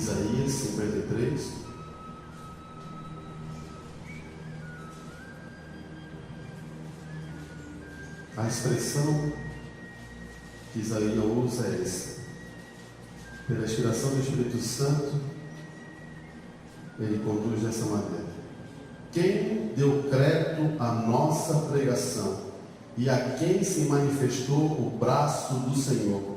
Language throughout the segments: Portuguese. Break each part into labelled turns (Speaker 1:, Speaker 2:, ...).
Speaker 1: Isaías 53. A expressão que Isaías usa é essa: pela inspiração do Espírito Santo, ele conduz dessa maneira: quem deu crédito à nossa pregação e a quem se manifestou o braço do Senhor?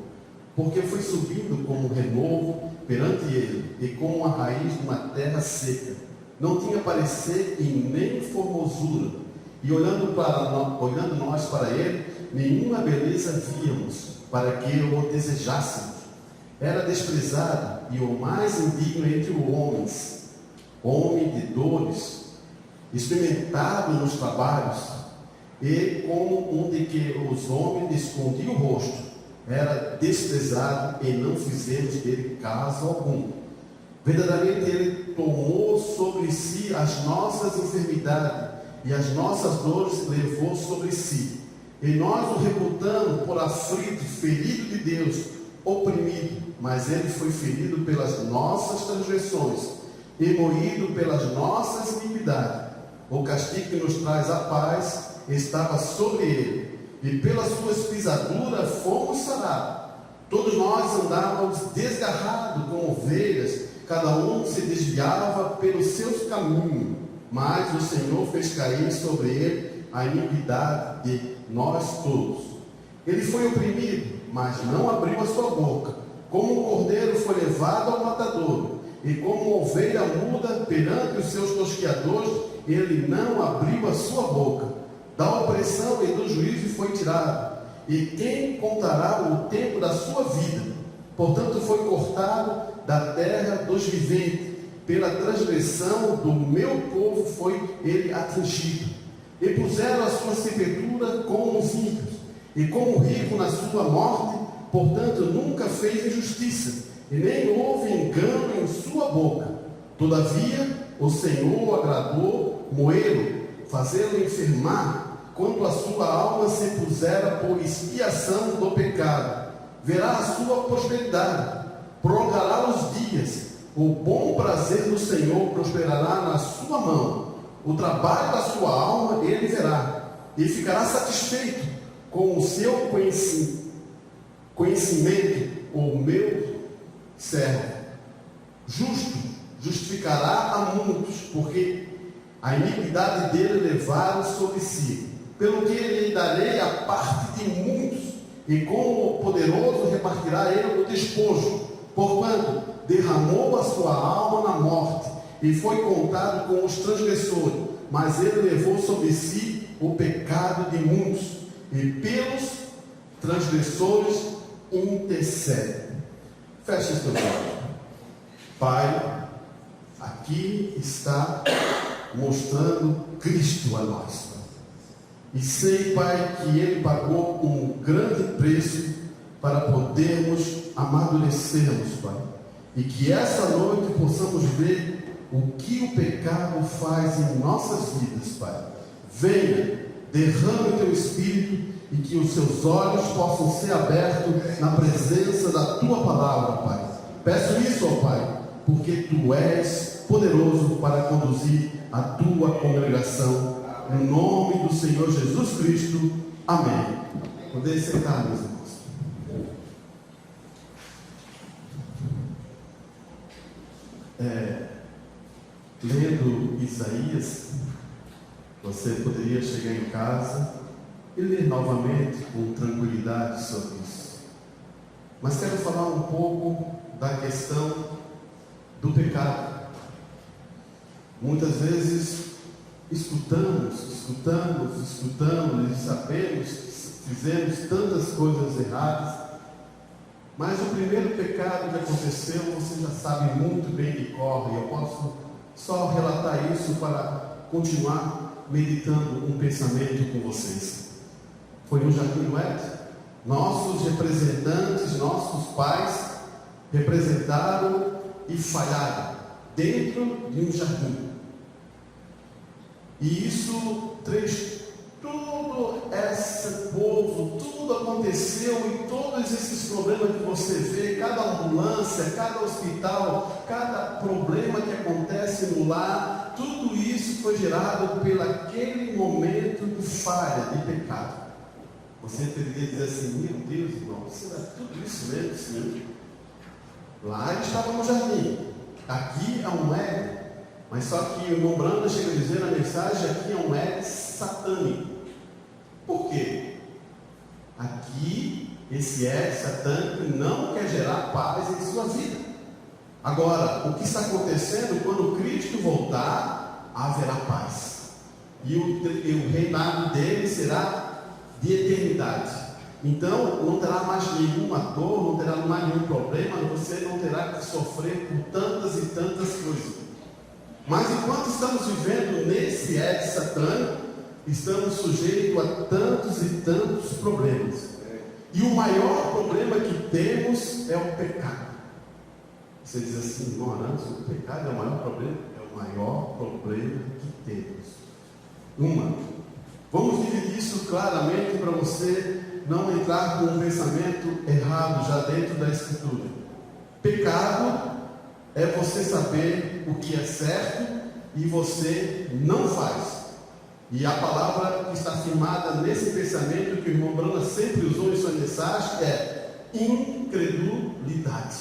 Speaker 1: Porque foi subindo como renovo perante ele, e como a raiz de uma terra seca. Não tinha parecer e nem formosura, e olhando nós para ele, nenhuma beleza víamos, para que o desejássemos. Era desprezado e o mais indigno entre os homens, homem de dores, experimentado nos trabalhos, e como um de que os homens escondiam o rosto. Era desprezado e não fizemos dele caso algum. Verdadeiramente ele tomou sobre si as nossas enfermidades e as nossas dores levou sobre si. E nós o reputamos por aflito, ferido de Deus, oprimido. Mas ele foi ferido pelas nossas transgressões e moído pelas nossas iniquidades. O castigo que nos traz a paz estava sobre ele, e pelas suas pisaduras fomos sarados. Todos nós andávamos desgarrados como ovelhas, cada um se desviava pelos seus caminhos, mas o Senhor fez cair sobre ele a iniquidade de nós todos. Ele foi oprimido, mas não abriu a sua boca. Como um cordeiro foi levado ao matadouro, e como uma ovelha muda perante os seus tosqueadores, ele não abriu a sua boca. Da opressão e do juízo foi tirado, e quem contará o tempo da sua vida? Portanto foi cortado da terra dos viventes, pela transgressão do meu povo foi ele atingido. E puseram a sua sepultura como os ímpios, e como rico na sua morte, portanto nunca fez injustiça, e nem houve engano em sua boca. Todavia o Senhor agradou moê-lo, fazê-lo enfermar, quando a sua alma se pusera por expiação do pecado. Verá a sua prosperidade, prolongará os dias, o bom prazer do Senhor prosperará na sua mão, o trabalho da sua alma ele verá, e ficará satisfeito com o seu conhecimento, o meu servo. Justo justificará a muitos, porque a iniquidade dele levaram sobre si. Pelo que lhe darei a parte de muitos, e como poderoso repartirá ele o despojo, porquanto derramou a sua alma na morte, e foi contado com os transgressores, mas ele levou sobre si o pecado de muitos, e pelos transgressores intercede. Feche os teus olhos. Pai, aqui está mostrando Cristo a nós. E sei, Pai, que Ele pagou um grande preço para podermos amadurecermos, Pai. E que essa noite possamos ver o que o pecado faz em nossas vidas, Pai. Venha, derrame o Teu Espírito e que os seus olhos possam ser abertos na presença da Tua palavra, Pai. Peço isso, ó Pai, porque Tu és poderoso para conduzir a Tua congregação. No nome do Senhor Jesus Cristo. Amém. Podem sentar, meus irmãos. Lendo Isaías, você poderia chegar em casa e ler novamente com tranquilidade sobre isso. Mas quero falar um pouco da questão do pecado. Muitas vezes escutamos e sabemos que fizemos tantas coisas erradas, mas o primeiro pecado que aconteceu, você já sabe muito bem que corre. Eu posso só relatar isso para continuar meditando um pensamento com vocês. Foi no Jardim do Éden. Nossos representantes, nossos pais representaram e falharam dentro de um jardim. E isso, Todo esse povo, tudo aconteceu e todos esses problemas que você vê, cada ambulância, cada hospital, cada problema que acontece no lar, tudo isso foi gerado pelaquele momento de falha, de pecado. Você teria que dizer assim: meu Deus, irmão, será tudo isso mesmo, Senhor? Lá ele estava no jardim, aqui é um ego, mas só que o irmão Brando chega a dizer na mensagem: aqui é um ego satânico. Por quê? Aqui, esse ego satânico não quer gerar paz em sua vida. Agora, o que está acontecendo, quando Cristo voltar, haverá paz, e o reinado dele será de eternidade. Então não terá mais nenhuma dor, não terá mais nenhum problema, você não terá que sofrer por tantas e tantas coisas. Mas enquanto estamos vivendo nesse ego satânico, estamos sujeitos a tantos e tantos problemas. E o maior problema que temos é o pecado. Você diz assim: irmão Arantes, o pecado é o maior problema? É o maior problema que temos. Vamos dividir isso claramente para você não entrar com um pensamento errado já dentro da Escritura. Pecado é você saber o que é certo e você não faz. E a palavra que está firmada nesse pensamento que o irmão Brana sempre usou em sua mensagem é incredulidade.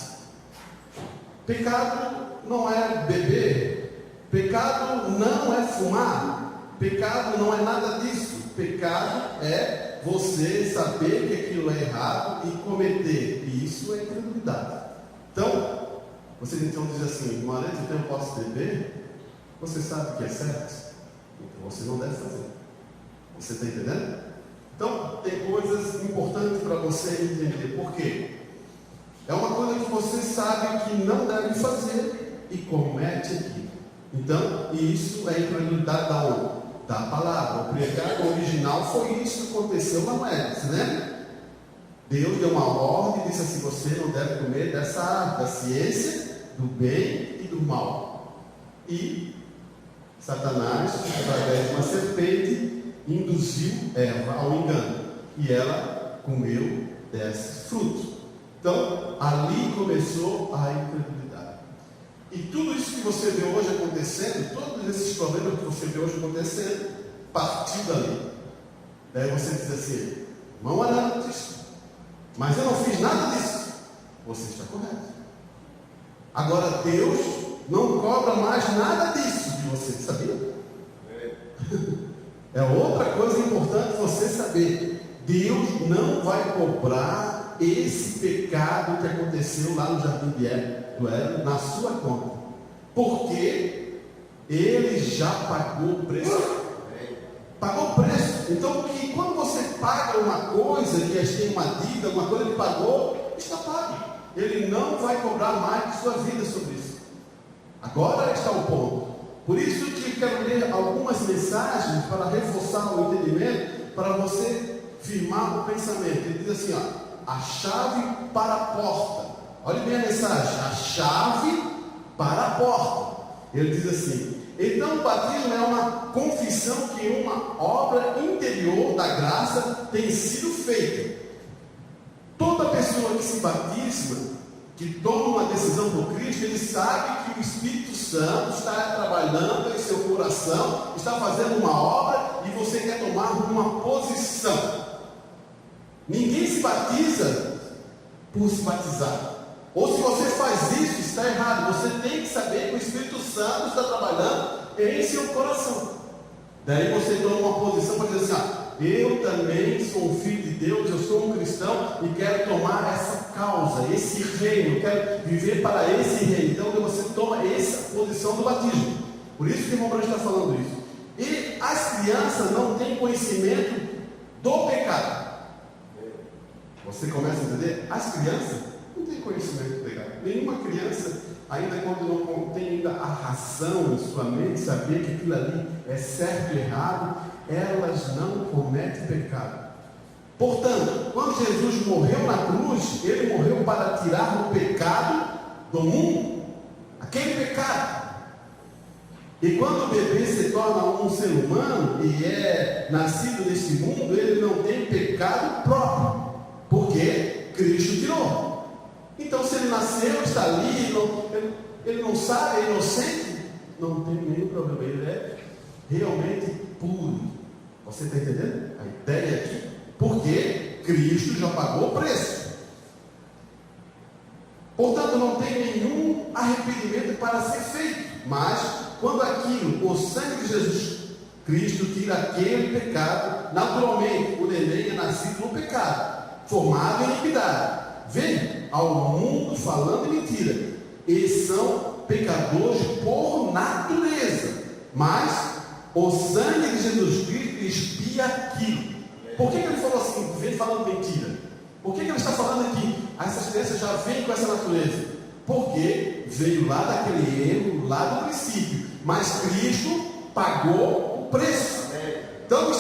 Speaker 1: Pecado não é beber, pecado não é fumar, pecado não é nada disso. Pecado é você saber que aquilo é errado e cometer. E isso é incredulidade. Então, você então diz assim: irmão Arantes, então eu posso beber? Você sabe que é certo? Então você não deve fazer. Você está entendendo? Então, tem coisas importantes para você entender. Por quê? É uma coisa que você sabe que não deve fazer e comete aquilo. Então, isso é incredulidade da onde? Da palavra. O pecado original foi isso que aconteceu na Moed, né? Deus deu uma ordem e disse assim: você não deve comer dessa árvore, da ciência do bem e do mal. E Satanás, através de uma serpente, induziu Eva ao engano, e ela comeu desse fruto. Então, ali começou a incredulidade. E tudo isso que você vê hoje acontecendo, todos esses problemas que você vê hoje acontecendo, partiu dali. Daí você diz assim: irmão Arantes, mas eu não fiz nada disso. Você está correto. Agora Deus não cobra mais nada disso de você, sabia? É outra coisa importante você saber: Deus não vai cobrar esse pecado que aconteceu lá no Jardim do Éden na sua conta, porque Ele já pagou o preço. Pagou o preço. Então, que quando você paga uma coisa, que tem uma dívida, uma coisa que pagou, está pago. Ele não vai cobrar mais de sua vida sobre isso. Agora está o ponto. Por isso que quero ler algumas mensagens para reforçar o entendimento, para você firmar o pensamento. Ele diz assim: ó, a chave para a porta. Olha bem a mensagem: a chave para a porta. Ele diz assim: então o batismo é uma confissão que uma obra interior da graça tem sido feita. Toda pessoa que se batiza, que toma uma decisão por Cristo, ele sabe que o Espírito Santo está trabalhando em seu coração, está fazendo uma obra e você quer tomar uma posição. Ninguém se batiza por se batizar. Ou se você faz isso, está errado. Você tem que saber que o Espírito Santo está trabalhando em seu coração. Daí você toma uma posição para dizer assim: eu também sou um filho de Deus, eu sou um cristão e quero tomar essa causa, esse reino, eu quero viver para esse reino. Então você toma essa posição do batismo. Por isso que o irmão Branco está falando isso. E as crianças não têm conhecimento do pecado. Você começa a entender? As crianças não têm conhecimento do pecado. Nenhuma criança, ainda quando não tem ainda a razão em sua mente, saber que aquilo ali é certo e errado, elas não cometem pecado. Portanto, quando Jesus morreu na cruz, Ele morreu para tirar o pecado do mundo. Aquele pecado. E quando o bebê se torna um ser humano e é nascido neste mundo, ele não tem pecado próprio, porque Cristo tirou. Então, se ele nasceu, está ali, ele não sabe, é inocente, não tem nenhum problema, ele é realmente puro. Você está entendendo? A ideia aqui, porque Cristo já pagou o preço. Portanto, não tem nenhum arrependimento para ser feito. Mas, quando aquilo, o sangue de Jesus Cristo tira aquele pecado, naturalmente o neném é nascido no pecado, formado em iniquidade, vem ao mundo falando mentira. Eles são pecadores por natureza, mas o sangue de Jesus Cristo expia aquilo. Por que ele falou assim, vem falando mentira? Por que ele está falando aqui? Essas crianças já vêm com essa natureza. Porque veio lá daquele erro, lá do princípio. Mas Cristo pagou o preço. Então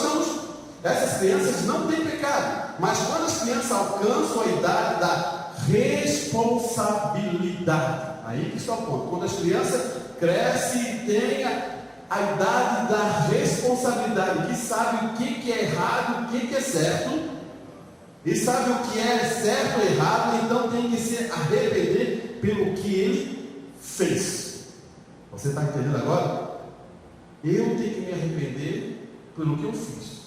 Speaker 1: essas crianças não têm pecado. Mas quando as crianças alcançam a idade da responsabilidade, aí que está o ponto. Quando as crianças crescem e têm a idade da responsabilidade, que sabe o que é errado, o que é certo, e sabe o que é certo ou errado, então tem que se arrepender pelo que ele fez. Você está entendendo agora? Eu tenho que me arrepender pelo que eu fiz.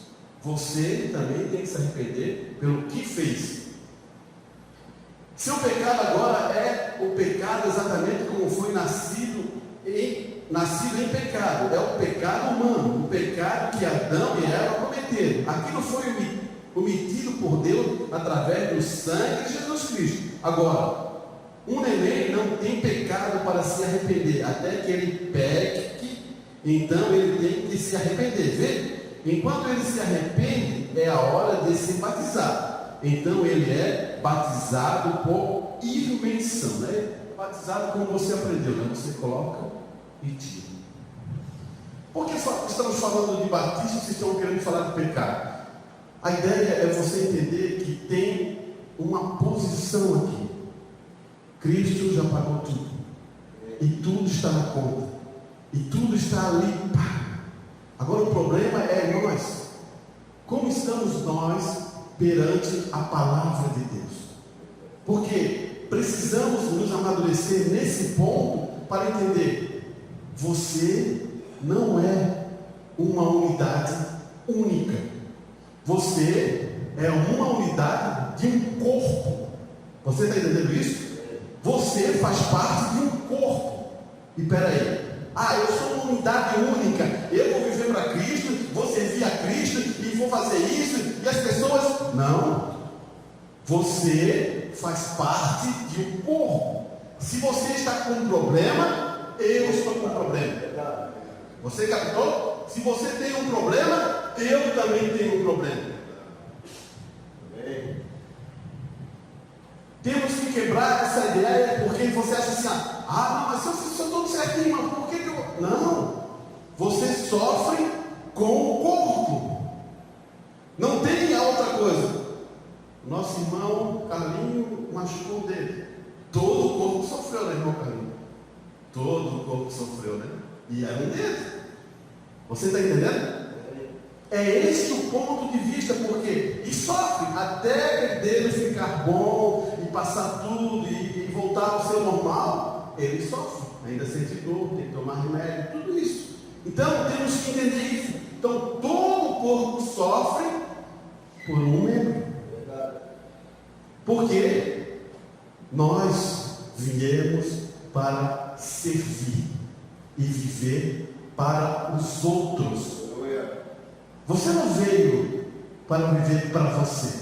Speaker 1: Você também tem que se arrepender pelo que fez. Seu pecado agora é o pecado exatamente como foi nascido em pecado. É o pecado humano, o pecado que Adão e Eva cometeram. Aquilo foi omitido por Deus através do sangue de Jesus Cristo. Agora, um neném não tem pecado para se arrepender, até que ele peque, então ele tem que se arrepender. Vê? Enquanto ele se arrepende, é a hora de se batizar. Então ele é batizado por imersão, né? Batizado como você aprendeu, né? Você coloca e tira. Por que estamos falando de batismo se estão querendo falar de pecado? A ideia é você entender que tem uma posição aqui. Cristo já pagou tudo. E tudo está na conta. E tudo está ali pago. Agora o problema é nós. Como estamos nós perante a palavra de Deus? Porque precisamos nos amadurecer nesse ponto para entender. Você não é uma unidade única. Você é uma unidade de um corpo. Você está entendendo isso? Você faz parte de um corpo. E peraí, eu sou uma unidade única. Eu vou viver para Cristo, vou servir a Cristo e vou fazer isso. E as pessoas, não. Você faz parte de um corpo. Se você está com um problema, eu estou com um problema. Você captou? Se você tem um problema, eu também tenho um problema. Temos que quebrar essa ideia, porque você acha assim, não, mas se eu estou certinho, mas por que eu... Não, você sofre com o corpo. Não tem a outra coisa. Nosso irmão Carlinho machucou o dedo. Todo o corpo sofreu, né, irmão Carlinho? Todo o corpo sofreu, né? E era um dedo. Você está entendendo? É este o ponto de vista, porque e sofre até o dedo ficar bom e passar tudo e voltar ao seu normal. Ele sofre, ainda sente dor, tem que tomar remédio, tudo isso. Então temos que entender isso. Então todo o corpo sofre por um membro. Porque nós viemos para servir e viver para os outros. Você não veio para viver para você.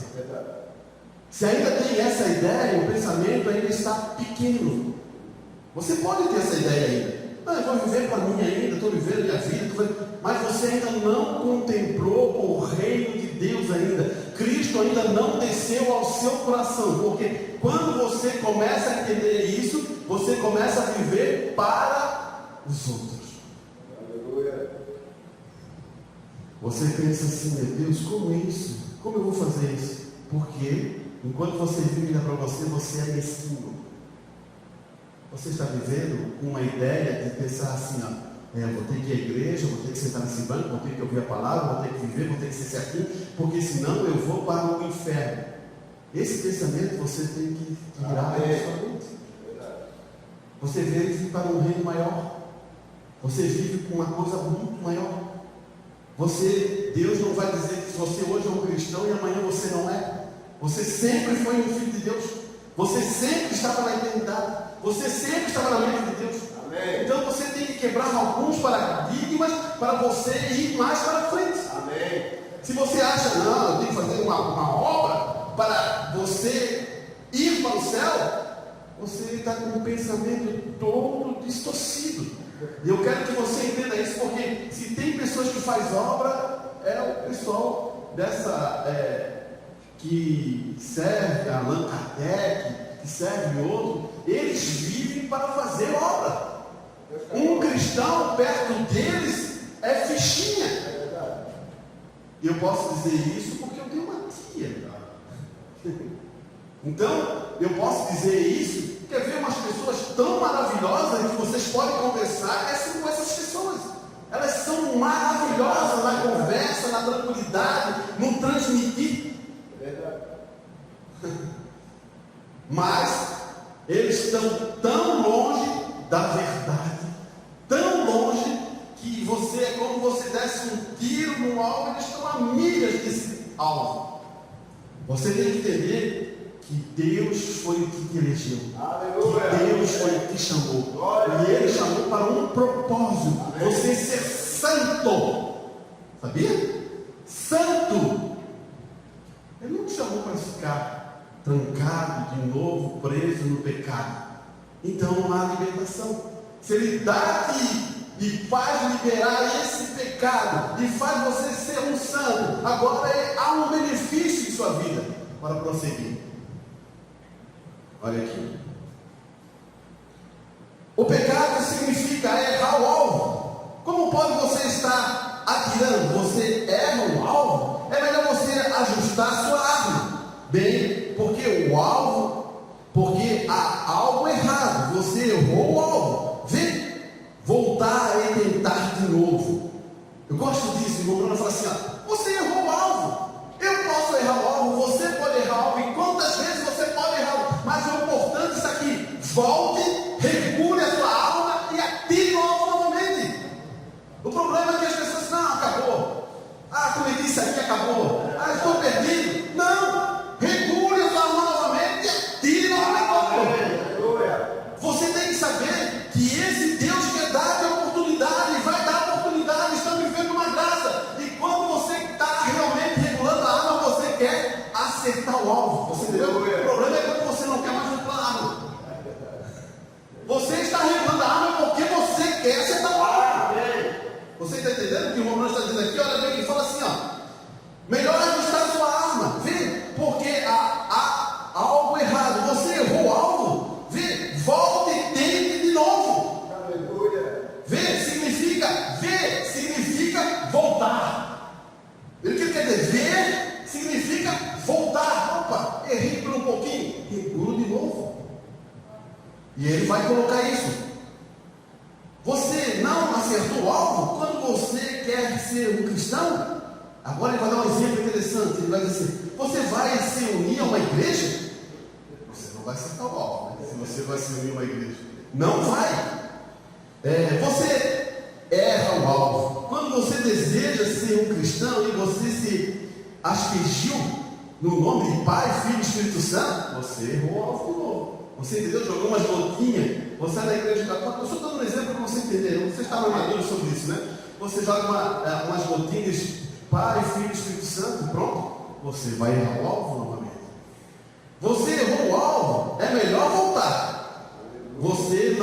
Speaker 1: Se ainda tem essa ideia, o pensamento ainda está pequeno. Você pode ter essa ideia ainda. Não, eu vou viver para mim ainda, estou vivendo minha vida, mas você ainda não contemplou o reino de Deus ainda. Cristo ainda não desceu ao seu coração, porque quando você começa a entender isso, você começa a viver para os outros. Você pensa assim, meu Deus, como isso? Como eu vou fazer isso? Porque enquanto você vive para você, você é mesquinho. Você está vivendo com uma ideia de pensar assim, vou ter que ir à igreja, vou ter que sentar nesse banco, vou ter que ouvir a palavra, vou ter que viver, vou ter que ser certinho, porque senão eu vou para o inferno. Esse pensamento você tem que tirar da sua mente. Você vive para um reino maior. Você vive com uma coisa muito maior. Deus não vai dizer que você hoje é um cristão e amanhã você não é. Você sempre foi um filho de Deus. Você sempre estava na eternidade. Você sempre estava na mente de Deus. Amém. Então você tem que quebrar alguns paradigmas para você ir mais para frente. Amém. Se você acha, não, eu tenho que fazer uma obra para você ir para o céu, você está com um pensamento todo distorcido. E eu quero que você entenda isso, porque se tem pessoas que fazem obra, é o pessoal que serve Allan Kardec, que serve outro, eles vivem para fazer obra. Um cristão perto deles é fichinha. E eu posso dizer isso porque eu tenho uma tia. Então, eu posso dizer isso. Quer ver umas pessoas tão maravilhosas que vocês podem conversar com essas pessoas. Elas são maravilhosas na conversa, na tranquilidade, no transmitir. Mas eles estão tão longe da verdade, tão longe, que é como você desse um tiro no alvo, eles estão a milhas desse alvo. Você tem que entender que Deus foi o que te elegeu. Que Deus foi o que te chamou. E Ele chamou para um propósito. Você ser santo. Sabia? Santo. Ele não te chamou para ficar trancado de novo, preso no pecado. Então não há libertação. Se Ele dá-te e faz liberar esse pecado, e faz você ser um santo, agora há um benefício em sua vida para prosseguir. Olha aqui. O pecado significa errar o alvo. Como pode você estar atirando? Você erra o alvo? É melhor você ajustar a sua arma. Bem, porque há algo errado. Você errou o alvo. Vem, voltar e tentar de novo. Eu gosto disso. O irmão Bruno fala assim: você errou o alvo. Eu posso errar o alvo, você pode errar o alvo. E quantas vezes você pode errar o alvo? Mas o importante é isso aqui: volte, regule a sua alma e atire o alvo novamente. O problema é que as pessoas dizem: não, acabou. Cometi isso aqui, acabou. Estou perdido. Não, regule a sua alma novamente e atire novamente. Você tem que saber que esse Deus quer dar a oportunidade, vai dar oportunidade. Estamos vivendo uma graça. E quando você está realmente regulando a arma, você quer acertar o alvo. Você entendeu? O problema é quando você não quer mais regular a arma. Você está regulando a arma porque você quer acertar o alvo. Você está entendendo o que o Romano está dizendo aqui? Olha bem, ele fala assim: melhor ajustar a sua arma. Vê, porque há algo errado. Você errou o alvo. Vê, volte e tente de novo. Ver significa voltar. O que quer dizer? Ver significa voltar. Opa, errei por um pouquinho, regulo de novo. E ele vai colocar isso. Você não acertou o alvo quando você quer ser um cristão? Agora ele vai dar um exemplo interessante. Ele vai dizer assim: você vai se unir a uma igreja? Você não vai acertar o alvo, né? Se você vai se unir a uma igreja, não vai. Você erra o alvo quando você deseja ser um cristão e você se aspergiu no nome de Pai, Filho e Espírito Santo. Você errou o alvo de novo. Você entendeu? Jogou umas gotinhas. Você é da igreja católica. Eu estou dando um exemplo para você entender. Você está maduro sobre isso, né? Você joga umas gotinhas, Pai, Filho e Espírito Santo. Pronto. Você vai errar o alvo novamente. Você errou o alvo. É melhor voltar. Você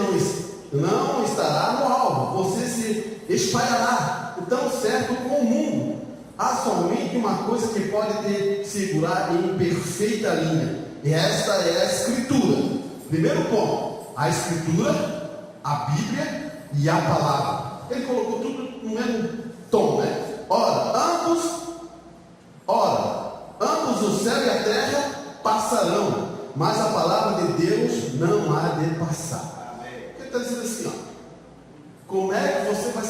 Speaker 1: não estará no alvo. Você se espalhará. Então, certo com o mundo. Há somente uma coisa que pode te segurar em perfeita linha. E esta é a Escritura. Primeiro ponto: a Escritura, a Bíblia e a Palavra. Ele colocou tudo no mesmo tom, né? Ora, ambos o céu e a terra passarão, mas a palavra de Deus não há de passar. Ele está dizendo assim: como é que você vai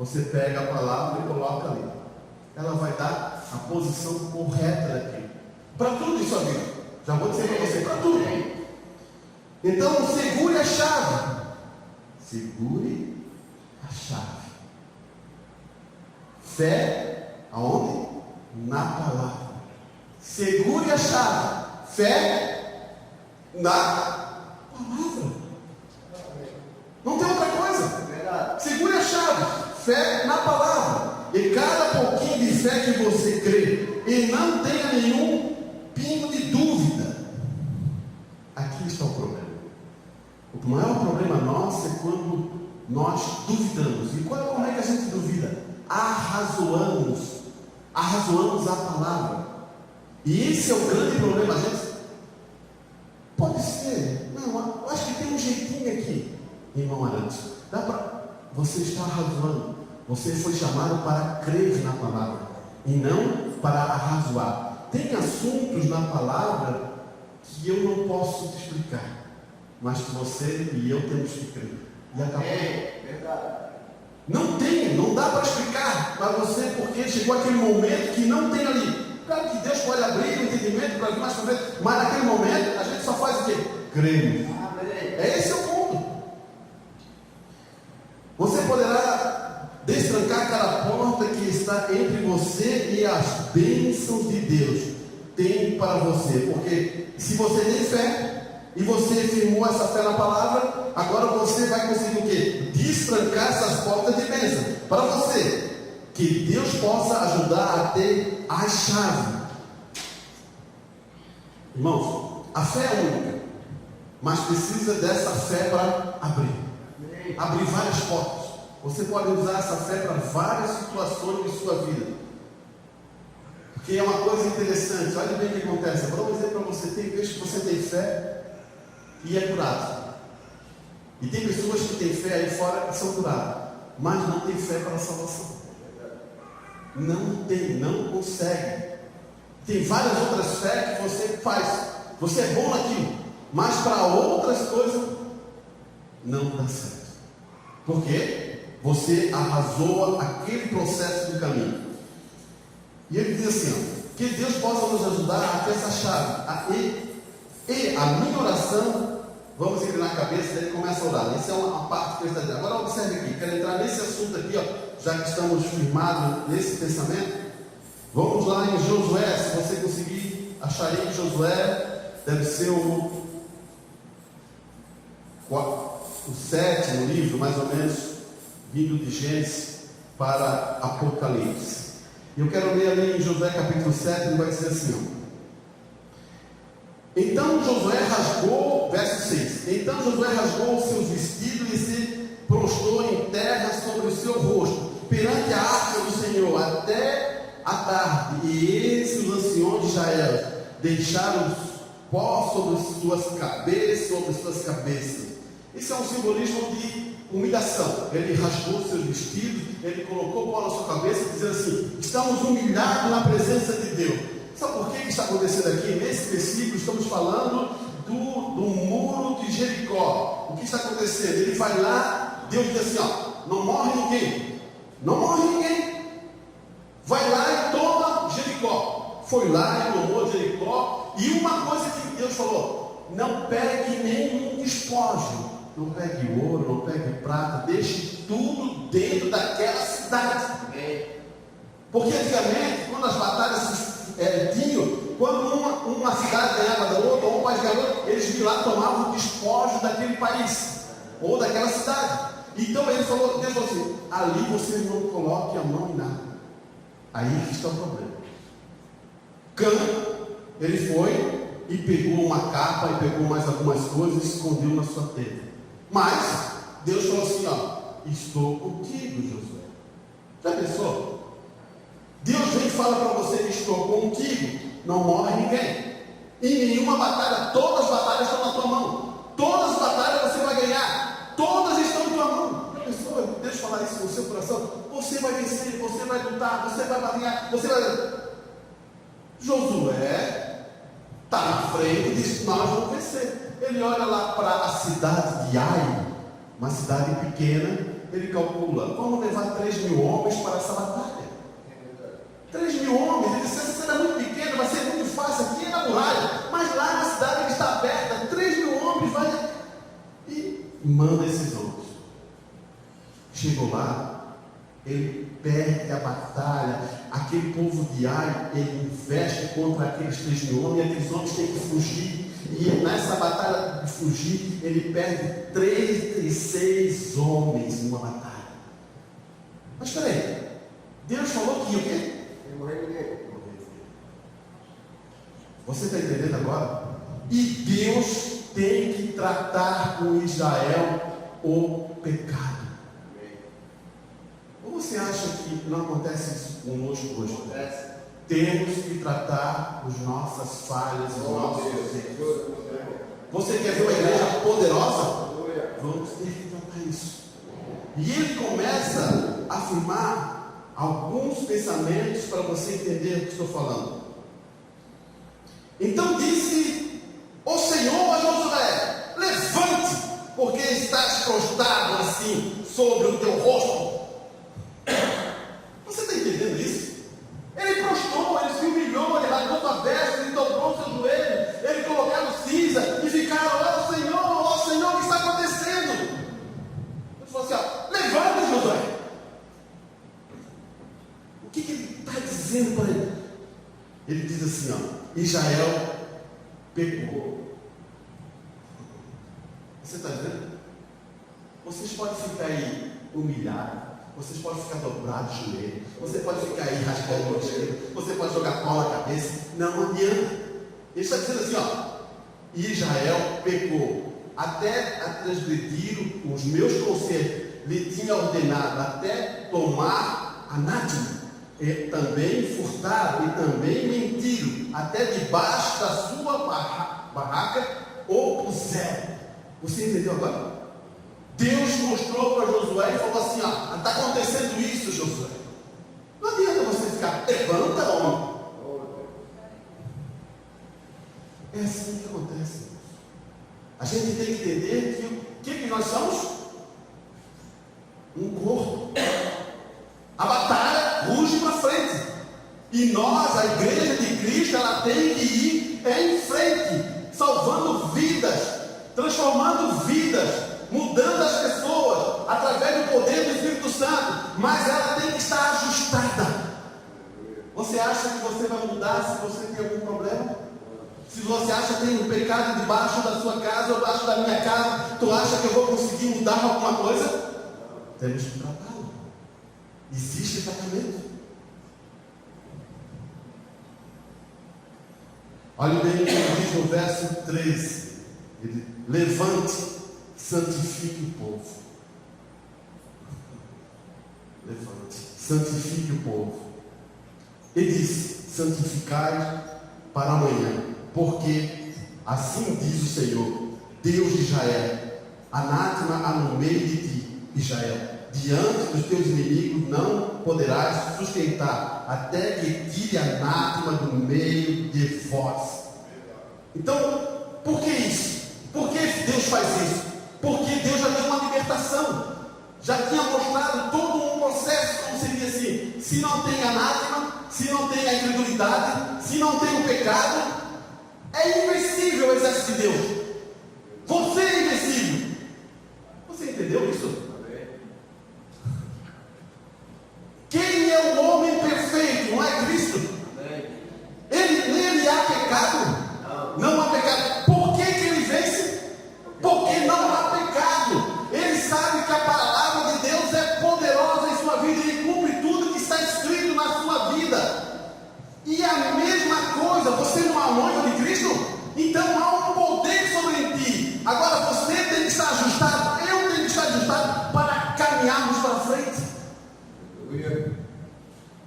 Speaker 1: você pega a palavra e coloca ali. Ela vai dar a posição correta daquilo. Para tudo em sua vida. Já vou dizer para você, para tudo. Então, segure a chave. Segure a chave. Fé, aonde? Na palavra. Segure a chave. Fé na palavra. Não tem outra coisa. Segure a chave. Fé na palavra. E cada pouquinho de fé que você crê, e não tenha nenhum pingo de dúvida. Aqui está o problema. O maior problema nosso é quando nós duvidamos. E como é que a gente duvida? Arrazoamos a palavra. E esse é o grande problema. A gente pode ser, não, eu acho que tem um jeitinho aqui, irmão Arantes. Dá para, você está arrazoando. Você foi chamado para crer na palavra e não para arrazoar. Tem assuntos na palavra que eu não posso te explicar, mas que você e eu temos que crer. E acabou.
Speaker 2: Verdade.
Speaker 1: Não dá para explicar para você, porque chegou aquele momento que não tem ali. Claro que Deus pode abrir o entendimento para mais para frente, mas naquele momento a gente só faz o quê? Cremos. Esse é o ponto. Você poderá destrancar aquela porta que está entre você e as bênçãos de Deus tem para você, porque se você tem fé e você firmou essa fé na palavra, agora você vai conseguir o quê? Destrancar essas portas de bênção para você, que Deus possa ajudar a ter a chave. Irmãos, a fé é única, mas precisa dessa fé para abrir várias portas. Você pode usar essa fé para várias situações de sua vida. Porque é uma coisa interessante. Olha bem o que acontece. Eu vou dizer para você: tem vezes que você tem fé e é curado. E tem pessoas que têm fé aí fora que são curadas, mas não tem fé para a salvação. Não consegue. Tem várias outras fé que você faz. Você é bom naquilo, mas para outras coisas não dá certo. Por quê? Você arrasou aquele processo do caminho. E ele diz assim, ó, que Deus possa nos ajudar a ter essa chave. E a minha oração, vamos inclinar a cabeça, daí ele começa a orar. Essa é uma parte que ele está dizendo. Agora observe aqui, quero entrar nesse assunto aqui, ó, já que estamos firmados nesse pensamento. Vamos lá em Josué, se você conseguir achar aí Josué, deve ser o 7º livro, mais ou menos, vindo de Gênesis para Apocalipse. Eu quero ler ali em Josué capítulo 7, ele vai dizer assim, ó. Então Josué rasgou, verso 6, então Josué rasgou os seus vestidos e se prostrou em terra sobre o seu rosto, perante a arca do Senhor, até a tarde, e eles, os anciões de Israel, deixaram os pó sobre suas cabeças, Isso é um simbolismo de humilhação. Ele rasgou seus vestidos, ele colocou o pó na sua cabeça, dizendo assim: estamos humilhados na presença de Deus. Sabe por que está acontecendo aqui? Nesse versículo estamos falando do muro de Jericó. O que está acontecendo? Ele vai lá, Deus diz assim, ó, não morre ninguém. Vai lá e toma Jericó. Foi lá e tomou Jericó. E uma coisa que Deus falou: não pegue nenhum despojo. Não pegue ouro, não pegue prata, deixe tudo dentro daquela cidade. Porque antigamente, quando as batalhas tinham, quando uma cidade ganhava da outra, ou um país ganhava da outra, eles iam lá, tomavam o despojo daquele país, ou daquela cidade. Então ele falou, Deus falou assim: ali vocês não coloquem a mão em nada. Aí que está o problema. Cã, ele foi e pegou uma capa e pegou mais algumas coisas e escondeu na sua tenda. Mas Deus falou assim, ó: estou contigo, Josué. Já pensou? Deus vem e fala para você: estou contigo, não morre ninguém. Em nenhuma batalha, todas as batalhas estão na tua mão. Todas as batalhas você vai ganhar. Todas estão na tua mão. Já pensou? Deus falar isso no seu coração: você vai vencer, você vai lutar, você vai batalhar, você vai... Josué está na frente e diz: nós vamos vencer. Ele olha lá para a cidade de Ai, uma cidade pequena, ele calcula, vamos levar 3.000 homens para essa batalha. 3.000 homens, ele disse, essa cidade é muito pequena, vai ser muito fácil, aqui é na muralha, mas lá na cidade que está aberta, 3.000 homens, vai... E manda esses homens. Chegou lá, ele perde a batalha, aquele povo de Ai, ele investe contra aqueles 3.000 homens, e aqueles homens têm que fugir, e nessa batalha de fugir, ele perde 36 homens numa batalha. Mas espera aí, Deus falou que ia o quê? Você está entendendo agora? E Deus tem que tratar com Israel o pecado. Ou você acha que não acontece isso conosco hoje? Temos que tratar as nossas falhas, os nossos erros. Você quer ver uma igreja poderosa? Vamos ter que tratar isso. E ele começa a afirmar alguns pensamentos para você entender o que estou falando. Então disse o Senhor a Josué: levante, porque estás prostrado assim sobre o teu rosto. Você está entendendo isso? Ele prostrou, ele se humilhou, ele rasgou sua veste, ele dobrou seu joelho, ele colocava cinza e ficaram: ó Senhor, o que está acontecendo? Ele falou assim: ó, levanta, Josué. O que ele está dizendo para ele? Ele diz assim: ó, Israel pecou. Você está vendo? Vocês podem ficar aí humilhados, vocês podem ficar dobrados de joelho, você pode ficar aí rasgando o joelho, você pode jogar pau na cabeça, não adianta. Ele está dizendo assim: ó, Israel pecou, até a transgredir os meus conselhos, lhe tinha ordenado até tomar anátema. E também furtaram e também mentiram, até debaixo da sua barraca o puseram. Você entendeu agora? Deus mostrou para Josué e falou assim: ó, está acontecendo isso, Josué. Não adianta você ficar, levanta, homem. É assim que acontece. A gente tem que entender que nós somos um corpo. A batalha ruge para frente. E nós, a igreja de Cristo, ela tem que ir em frente, salvando vidas, transformando vidas, mudando as pessoas, através do poder do Espírito Santo. Mas ela tem que estar ajustada. Você acha que você vai mudar se você tem algum problema? Se você acha que tem um pecado debaixo da sua casa ou debaixo da minha casa, tu acha que eu vou conseguir mudar alguma coisa? Temos que tratá-lo. Existe tratamento. Olha bem o que ele diz no verso 13. Ele: levante, santifique o povo. Levante, santifique o povo. Ele diz: santificai para amanhã, porque assim diz o Senhor, Deus de Israel: anátema há no meio de ti, Israel. Diante dos teus inimigos não poderás sustentar, até que tire anátema do meio de vós. Então, por que isso? Por que Deus faz isso? Porque Deus já deu uma libertação, já tinha mostrado todo um processo, como seria assim: se não tem anátema, se não tem a incredulidade, se não tem o pecado, é invencível o exército de Deus. Você é invencível. Você entendeu isso? Quem é o homem perfeito? Não é Cristo? Nele há pecado? Não há pecado. Por que ele vence? Porque não há pecado. Ele sabe que a palavra de Deus é poderosa em sua vida. Ele cumpre tudo que está escrito na sua vida. E a mesma coisa, você não é a noiva de Cristo? Então há um poder sobre ti. Agora você tem que estar ajustado, eu tenho que estar ajustado para caminharmos para frente.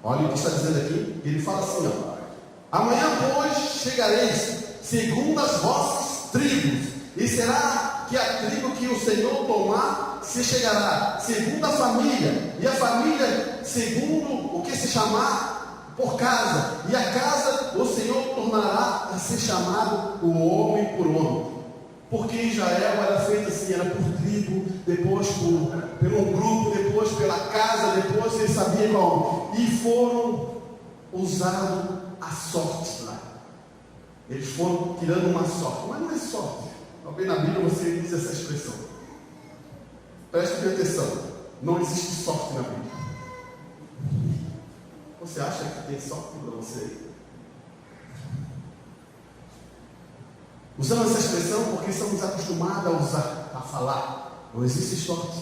Speaker 1: Olha o que está dizendo aqui. Ele fala assim: ó, amanhã, pois, chegareis segundo as vossas tribos, e será que a tribo que o Senhor tomar se chegará segundo a família, e a família segundo o que se chamar por casa, e a casa o Senhor tornará a ser chamado o homem por homem. Porque Israel era feito assim, era por tribo, depois por um grupo, depois pela casa, depois ele sabia qual. E foram usados a sorte lá. Eles foram tirando uma sorte, mas não é sorte. Alguém na Bíblia você diz essa expressão. Preste bem atenção, não existe sorte na Bíblia. Você acha que tem sorte para você? Usamos essa expressão porque estamos acostumados a usar, a falar. Não existe sorte.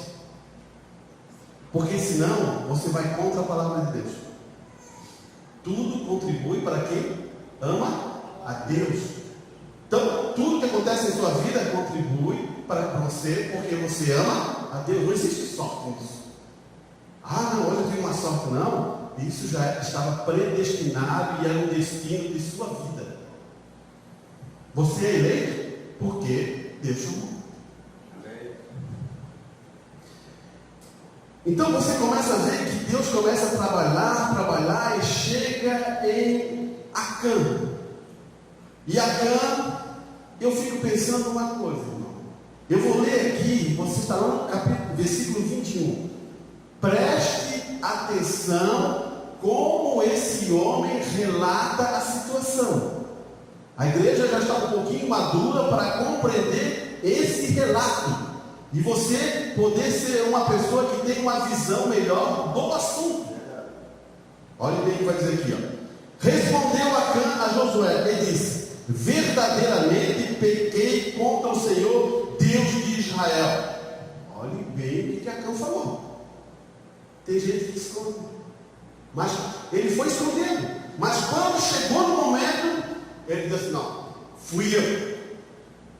Speaker 1: Porque senão você vai contra a palavra de Deus. Tudo contribui para quem ama a Deus. Então, tudo que acontece em sua vida contribui para você porque você ama a Deus. Não existe sorte nisso. Ah, não, hoje eu tenho uma sorte. Não. Isso já estava predestinado e era um destino de sua vida. Você é eleito porque Deus chamou. Então você começa a ver que Deus começa a trabalhar e chega em Acã. E Acã, eu fico pensando uma coisa, irmão. Eu vou ler aqui, você está lá no capítulo, versículo 21. Preste atenção como esse homem relata a situação. A igreja já está um pouquinho madura para compreender esse relato. E você poder ser uma pessoa que tem uma visão melhor do assunto. Olha bem o que vai dizer aqui. Ó. Respondeu Acã a Josué e disse: verdadeiramente pequei contra o Senhor, Deus de Israel. Olhe bem o que Acã falou. Tem gente que esconde. Mas ele foi escondendo. Mas quando chegou no momento, ele diz assim: não, fui eu.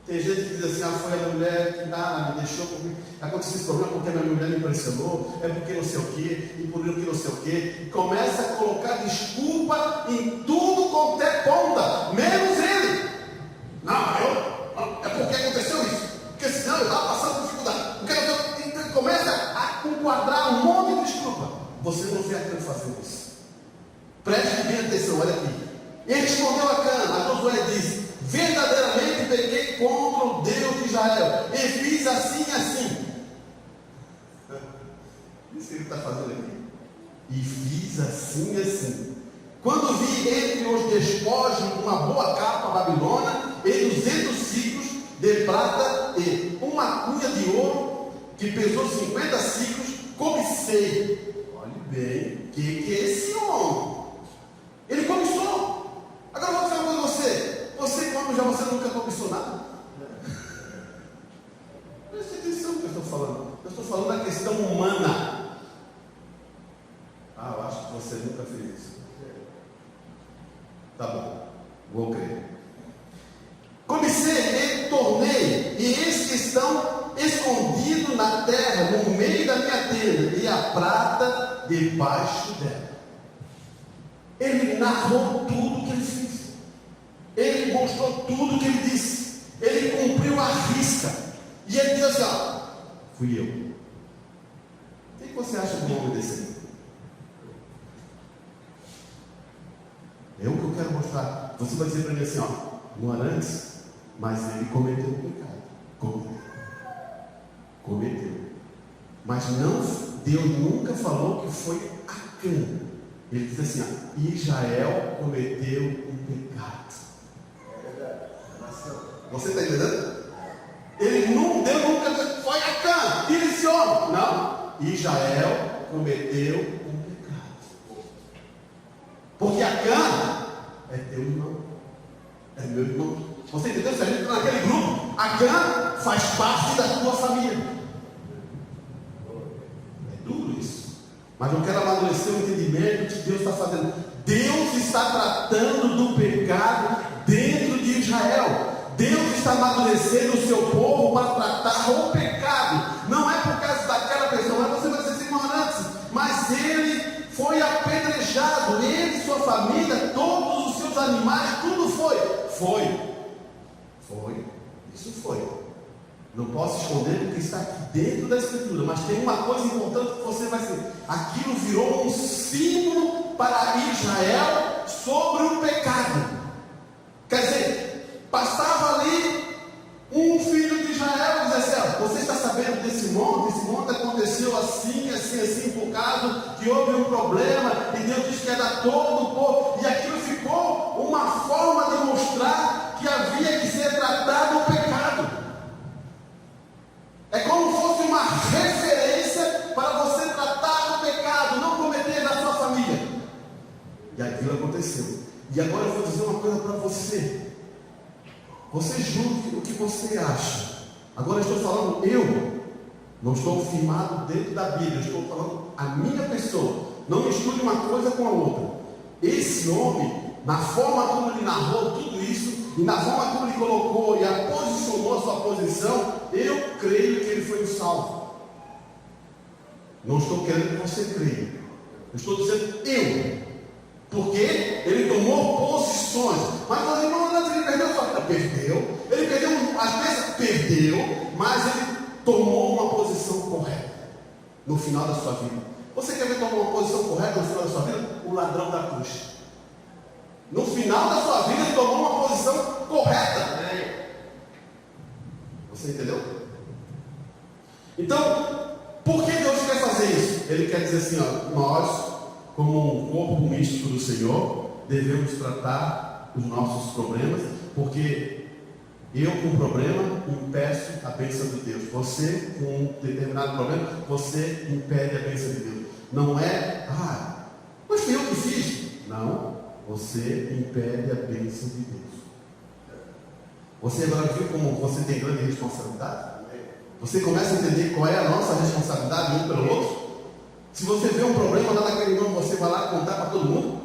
Speaker 1: Tem gente que diz assim: ah, foi a mulher que me deixou comigo. Aconteceu esse problema porque a minha mulher me impressionou, é porque não sei o que, e por que não sei o que. E começa a colocar desculpa em tudo quanto é ponta, menos ele. Não, é porque aconteceu isso. Porque senão eu estava passando por dificuldade. Então ele começa a enquadrar um monte de desculpa. Você não vê Acã fazendo isso. Preste bem atenção, olha aqui. Ele respondeu a Acã, a Josué disse: verdadeiramente pequei contra o Deus de Israel, e fiz assim e assim. Isso que ele está fazendo aqui. E fiz assim e assim. Quando vi entre os despojos uma boa capa babilônia e 200 ciclos de prata e uma cunha de ouro que pesou 50 ciclos, cobicei. Olhe bem, que é esse homem? Ele cobiçou. Agora eu vou dizer uma coisa a você. Você, como já você nunca cobiçou nada? Preste atenção no que eu estou falando. Eu estou falando da questão humana. Ah, eu acho que você nunca fez isso. Tá bom, vou crer. Cobicei e tornei, e eis que estão escondidos na terra, no meio da minha tenda, e a prata debaixo dela. Ele narrou tudo que ele fez. Ele mostrou tudo que ele disse. Ele cumpriu a risca. E ele diz assim: ó, fui eu. O que você acha do homem desse aí? É o que eu quero mostrar. Você vai dizer para mim assim: ó, não era antes, mas ele cometeu um pecado. Cometeu. Mas não, Deus nunca falou que foi Acã. Ele diz assim: ó, Israel cometeu um pecado. Você está entendendo? Ele não deu nunca, foi Acã, tira esse homem. Não, Israel cometeu um pecado. Porque Acã é teu irmão, é meu irmão. Você entendeu? Se a gente está naquele grupo, Acã faz parte da tua família. É duro isso. Mas eu quero amadurecer o entendimento que Deus está fazendo. Deus está tratando do pecado dentro de Israel. Deus está amadurecendo o seu povo para tratar o pecado. Não é por causa daquela pessoa, mas você vai ser ignorante. Mas ele foi apedrejado, ele, sua família, todos os seus animais, tudo foi. Isso foi. Não posso esconder porque está aqui dentro da Escritura. Mas tem uma coisa importante que você vai ser. Aquilo virou um símbolo para Israel sobre o pecado. Quer dizer, passava ali um filho esse monte aconteceu assim, assim, assim, por causa que houve um problema, e Deus disse que era todo o povo, e aquilo ficou uma forma de mostrar que havia que ser tratado o pecado. É como se fosse uma referência para você tratar o pecado, não cometer na sua família. E aquilo aconteceu. E agora eu vou dizer uma coisa para você. Você julgue o que você acha. Agora eu estou falando eu. Não estou firmado dentro da Bíblia. Eu estou falando a minha pessoa. Não misture uma coisa com a outra. Esse homem, na forma como ele narrou tudo isso, e na forma como ele colocou e posicionou a sua posição, eu creio que ele foi um salvo. Não estou querendo que você creia. Eu estou dizendo eu. Porque ele tomou posições. Mas você não, ele perdeu sua vida. Perdeu. Ele perdeu as bênçãos. Perdeu. Mas ele tomou uma posição correta no final da sua vida. Você quer ver tomar uma posição correta no final da sua vida? O ladrão da cruz. No final da sua vida ele tomou uma posição correta. Você entendeu? Então, por que Deus quer fazer isso? Ele quer dizer assim, ó, nós, como um corpo místico do Senhor, devemos tratar os nossos problemas, porque eu com problema impeço a bênção de Deus. Você com um determinado problema, você impede a bênção de Deus. Não é, mas fui eu que fiz. Não, você impede a bênção de Deus. Você agora viu como você tem grande responsabilidade? Você começa a entender qual é a nossa responsabilidade um pelo outro? Se você vê um problema lá naquele irmão, você vai lá contar para todo mundo?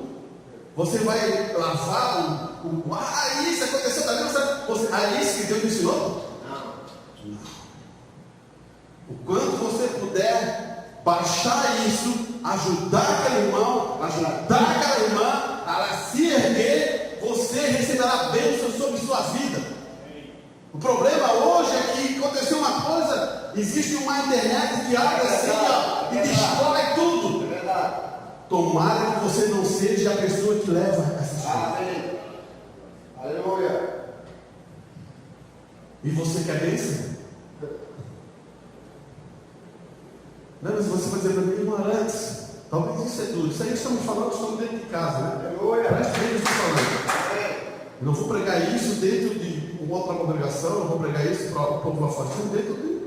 Speaker 1: Você vai lavar isso aconteceu também? É isso que Deus me ensinou? Não. O quanto você puder baixar isso, ajudar aquele irmão, ajudar aquela irmã a se erguer, você receberá bênçãos sobre sua vida. O problema hoje é que aconteceu uma coisa, existe uma internet que abre assim, ó, e destrói tudo. Tomara que você não seja a pessoa que leva essas coisas.
Speaker 2: Amém. Aleluia.
Speaker 1: E você quer bênção? Não, mas você vai dizer para mim, ignorantes. Talvez isso é duro. Isso aí estamos falando dentro de casa, né?
Speaker 2: Aleluia.
Speaker 1: Preste bem o que eu estou falando. Eu não vou pregar isso dentro de uma outra congregação, eu não vou pregar isso para o povo afastado, dentro de.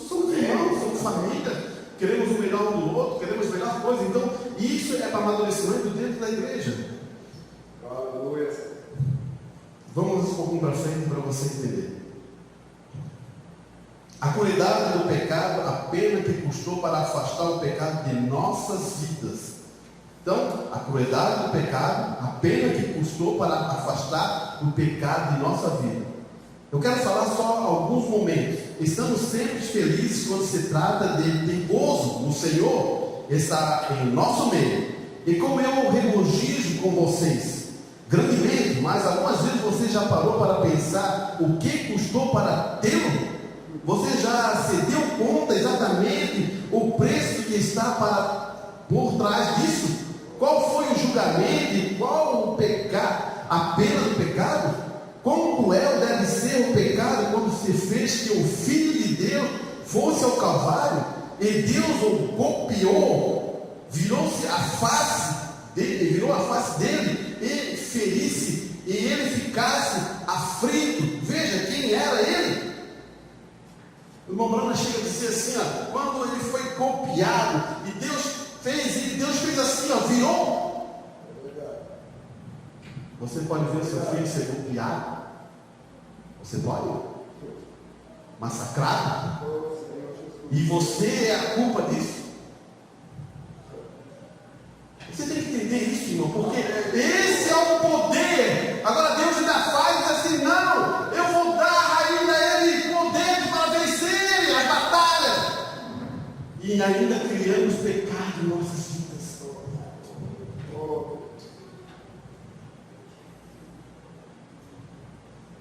Speaker 1: Somos irmãos, somos família, queremos o melhor um do outro, queremos a melhor coisa. Então, isso é para amadurecimento dentro da igreja.
Speaker 2: Aleluia.
Speaker 1: Vamos um pouquinho para frente para você entender. A crueldade do pecado, a pena que custou para afastar o pecado de nossas vidas. Então, a crueldade do pecado, a pena que custou para afastar o pecado de nossa vida. Eu quero falar só alguns momentos. Estamos sempre felizes quando se trata de gozo no Senhor está em nosso meio. E como eu regozijo com vocês grandemente, mas algumas vezes você já parou para pensar o que custou para tê-lo? Você já se deu conta exatamente o preço que está por trás disso? Qual foi o julgamento e qual o pecado, a pena do pecado? Quão cruel deve ser o pecado quando se fez que o Filho de Deus fosse ao Calvário e Deus o golpeou, virou-se a face dele e ferisse e ele ficasse aflito. Veja quem era ele. O irmão Brana chega a dizer assim, ó, quando ele foi golpeado e Deus fez assim, ó, virou. Você pode ver seu filho ser golpeado? Você pode? Massacrado? E você é a culpa disso? Você tem que entender isso, irmão, porque esse é o poder. Agora Deus ainda faz assim, não, eu vou dar ainda a ele poder para vencer as batalhas. E ainda criamos pecado em nossas vidas.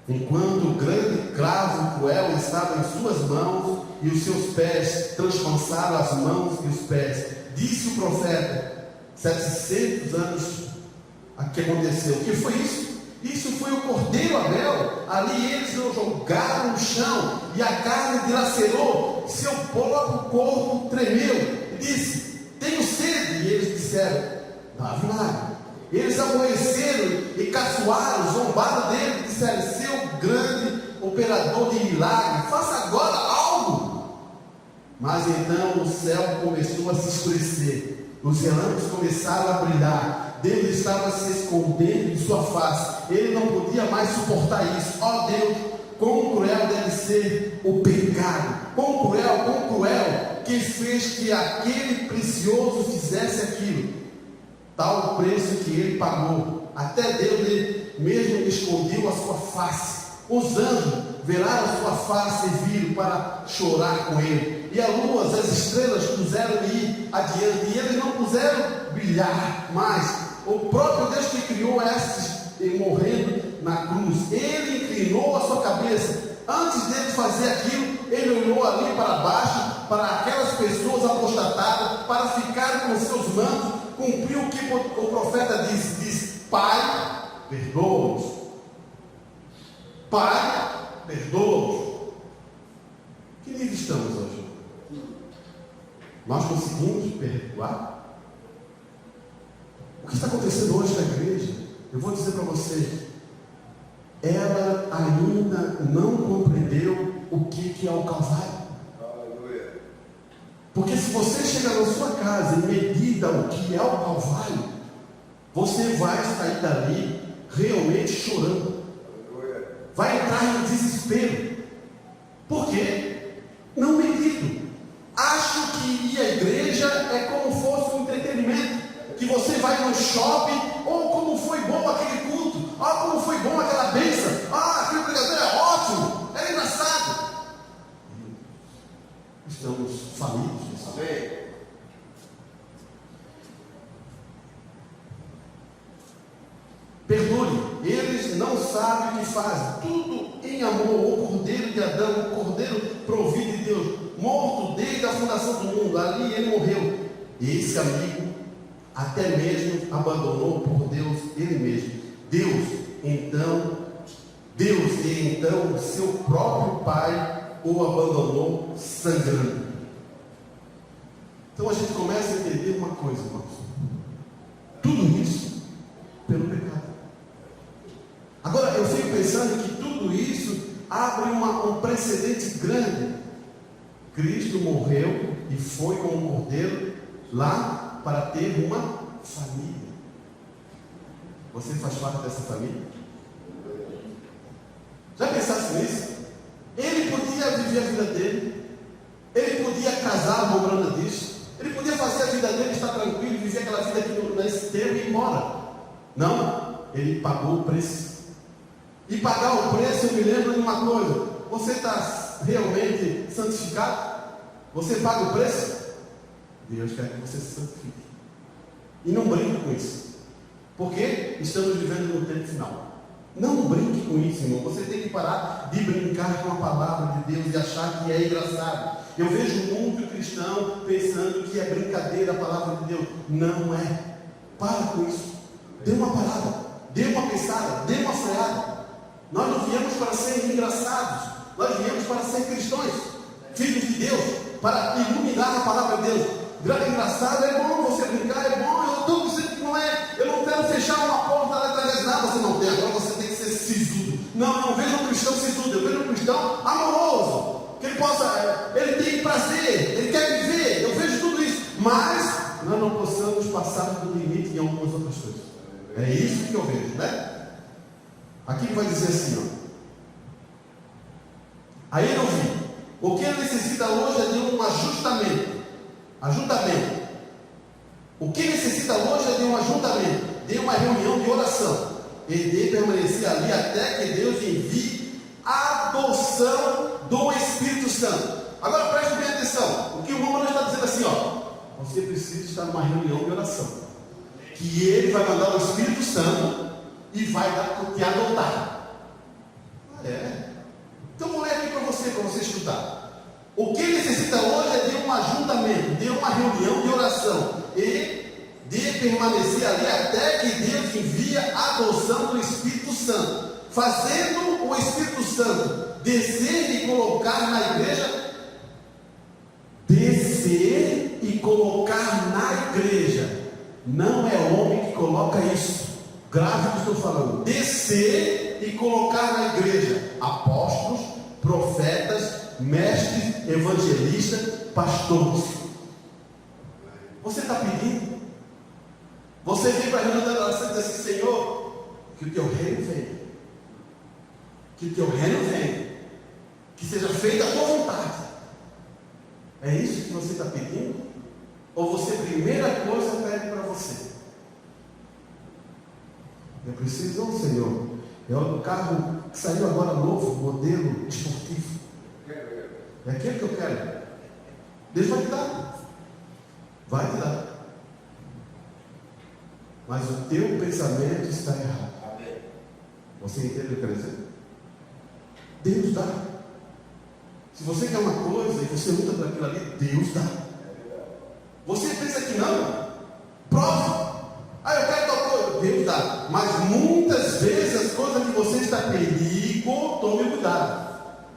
Speaker 1: Enquanto o grande cravo cruel estava em suas mãos e os seus pés transpassaram as mãos e os pés, disse o profeta, 700 anos que aconteceu. O que foi isso? Isso foi o cordeiro Abel. Ali eles o jogaram no chão e a carne dilacerou seu próprio corpo tremeu e disse: tenho sede. E eles disseram: dá vinagre. Eles aborreceram e caçoaram, zombaram dele, disseram: seu grande operador de milagre, faça agora algo. Mas então o céu começou a se escurecer, os relâmpagos começaram a brilhar, Deus estava se escondendo de sua face, ele não podia mais suportar isso. Ó Deus, quão cruel deve ser o pecado, quão cruel, que fez que aquele precioso fizesse aquilo. Tal o preço que ele pagou, até Deus ele mesmo escondeu a sua face. Os anjos viraram a sua face e viram para chorar com ele. E a lua, as estrelas puseram ir adiante, e eles não puseram brilhar mais. O próprio Deus que criou estes morrendo na cruz, ele inclinou a sua cabeça. Antes dele fazer aquilo, ele olhou ali para baixo, para aquelas pessoas apostatadas, para ficar com seus mantos, cumpriu o que o profeta disse: Pai, perdoa-os. Pai, perdoa-os. Que nível estamos hoje? Nós conseguimos perdoar? O que está acontecendo hoje na igreja? Eu vou dizer para você, ela ainda não compreendeu o que é o Calvário.
Speaker 2: Aleluia.
Speaker 1: Porque se você chegar na sua casa e medida o que é o Calvário, você vai sair dali realmente chorando.
Speaker 2: Aleluia.
Speaker 1: Vai entrar em desespero. Por quê? Não medido. Acho que ir à igreja é como fosse um entretenimento, que você vai no shopping, ou como foi bom aquele culto, como foi bom aquela bênção, aquele pregador é ótimo, é engraçado. Estamos falidos nisso.
Speaker 2: Amém.
Speaker 1: Perdoe, eles não sabem o que fazem, tudo em amor. O cordeiro de Adão, o cordeiro provido de Deus, morto desde a fundação do mundo, ali ele morreu. E esse amigo até mesmo abandonou por Deus ele mesmo. Deus e então seu próprio pai o abandonou sangrando. Então a gente começa a entender uma coisa, irmãos: tudo isso pelo pecado. Agora eu fico pensando que tudo isso abre um precedente grande. Cristo morreu e foi como um cordeiro lá para ter uma família. Você faz parte dessa família? Já pensasse nisso? Ele podia viver a vida dele, ele podia casar, não lembra disso, ele podia fazer a vida dele, estar tranquilo, viver aquela vida aqui nesse tempo e ir embora. Não, ele pagou o preço. E pagar o preço, eu me lembro de uma coisa: você está realmente santificado? Você paga o preço? Deus quer que você se santifique. E não brinque com isso, porque estamos vivendo no tempo final. Não brinque com isso, irmão. Você tem que parar de brincar com a palavra de Deus e achar que é engraçado. Eu vejo muito cristão pensando que é brincadeira a palavra de Deus. Não é. Para com isso. Dê uma parada, dê uma pensada, dê uma freada. Nós não viemos para ser engraçados, nós viemos para ser cristãos, filhos de Deus, para iluminar a palavra de Deus. Engraçado, é bom você brincar, é bom. Eu estou dizendo que não é. Eu não quero fechar uma porta lá atrás. Nada você não tem. Agora você tem que ser sisudo. Não vejo um cristão sisudo. Eu vejo um cristão amoroso, que ele possa, ele tem prazer, ele quer viver. Eu vejo tudo isso. Mas nós não possamos passar do limite em algumas outras coisas. É isso que eu vejo, né? Aqui ele vai dizer assim, Aí eu vi. O que ele necessita hoje é de um ajuntamento. O que necessita hoje é de um ajuntamento, de uma reunião de oração, e de permanecer ali até que Deus envie a adoção do Espírito Santo. Agora preste bem atenção. O que o irmão está dizendo assim, você precisa estar numa reunião de oração, que ele vai mandar o Espírito Santo e vai te adotar. Então vou ler aqui para você escutar. O que necessita hoje é de um ajuntamento, de uma reunião de oração, e de permanecer ali até que Deus envie a adoção do Espírito Santo, fazendo o Espírito Santo descer e colocar na igreja colocar na igreja. Não é homem que coloca isso. Grave o que estou falando. Descer e colocar na igreja apóstolos, profetas, mestres, evangelistas, pastores. Você está pedindo? Você vem para a reunião da oração e diz assim: Senhor, que o teu reino venha. Que o teu reino venha. Que seja feita a tua vontade. É isso que você está pedindo? Ou você, primeira coisa, pede para você? Eu preciso, Senhor. É o carro que saiu agora novo, modelo esportivo. É aquele que eu quero. Deus vai te dar. Vai te dar. Mas o teu pensamento está errado. Você entende o que eu quero dizer? Deus dá. Se você quer uma coisa e você luta por aquilo ali, Deus dá. Você pensa que não? Prove. Eu quero tal coisa. Deus dá. Mas muitas vezes as coisas que você está em perigo, tome cuidado.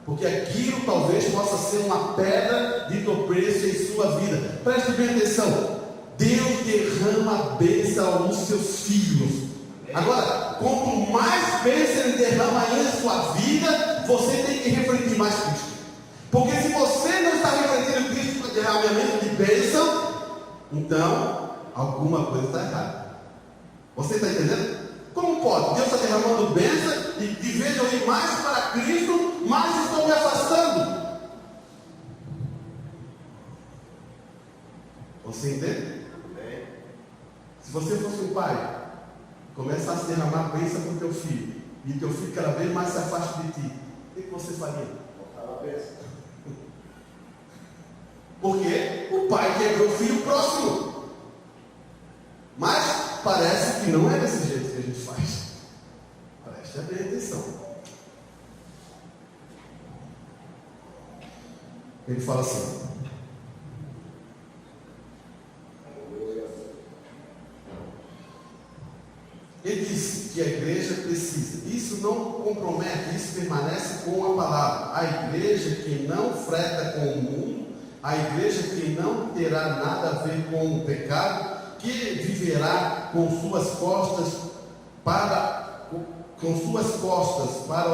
Speaker 1: Porque aquilo talvez possa ser uma pedra de tropeço em sua vida. Preste bem atenção. Deus derrama bênção aos seus filhos. Agora, quanto mais bênção Ele derrama aí na sua vida, você tem que refletir mais Cristo. Porque se você não está refletindo Cristo para derramamento de bênção, então alguma coisa está errada. Você está entendendo? Como pode? Deus está derramando bênção e de vez eu ir mais para Cristo, mais estou me afastando. Você entende? Se você fosse um pai, começasse a derramar bênção para o teu filho, e teu filho cada vez mais se afasta de ti, o que você faria? Porque o pai quer ver o filho próximo. Mas parece que não é desse jeito que a gente faz. Preste bem atenção. Ele fala assim: ele disse que a igreja precisa. Isso não compromete, isso permanece com a palavra. A igreja que não freta com o mundo, a igreja que não terá nada a ver com o pecado, que viverá com suas costas para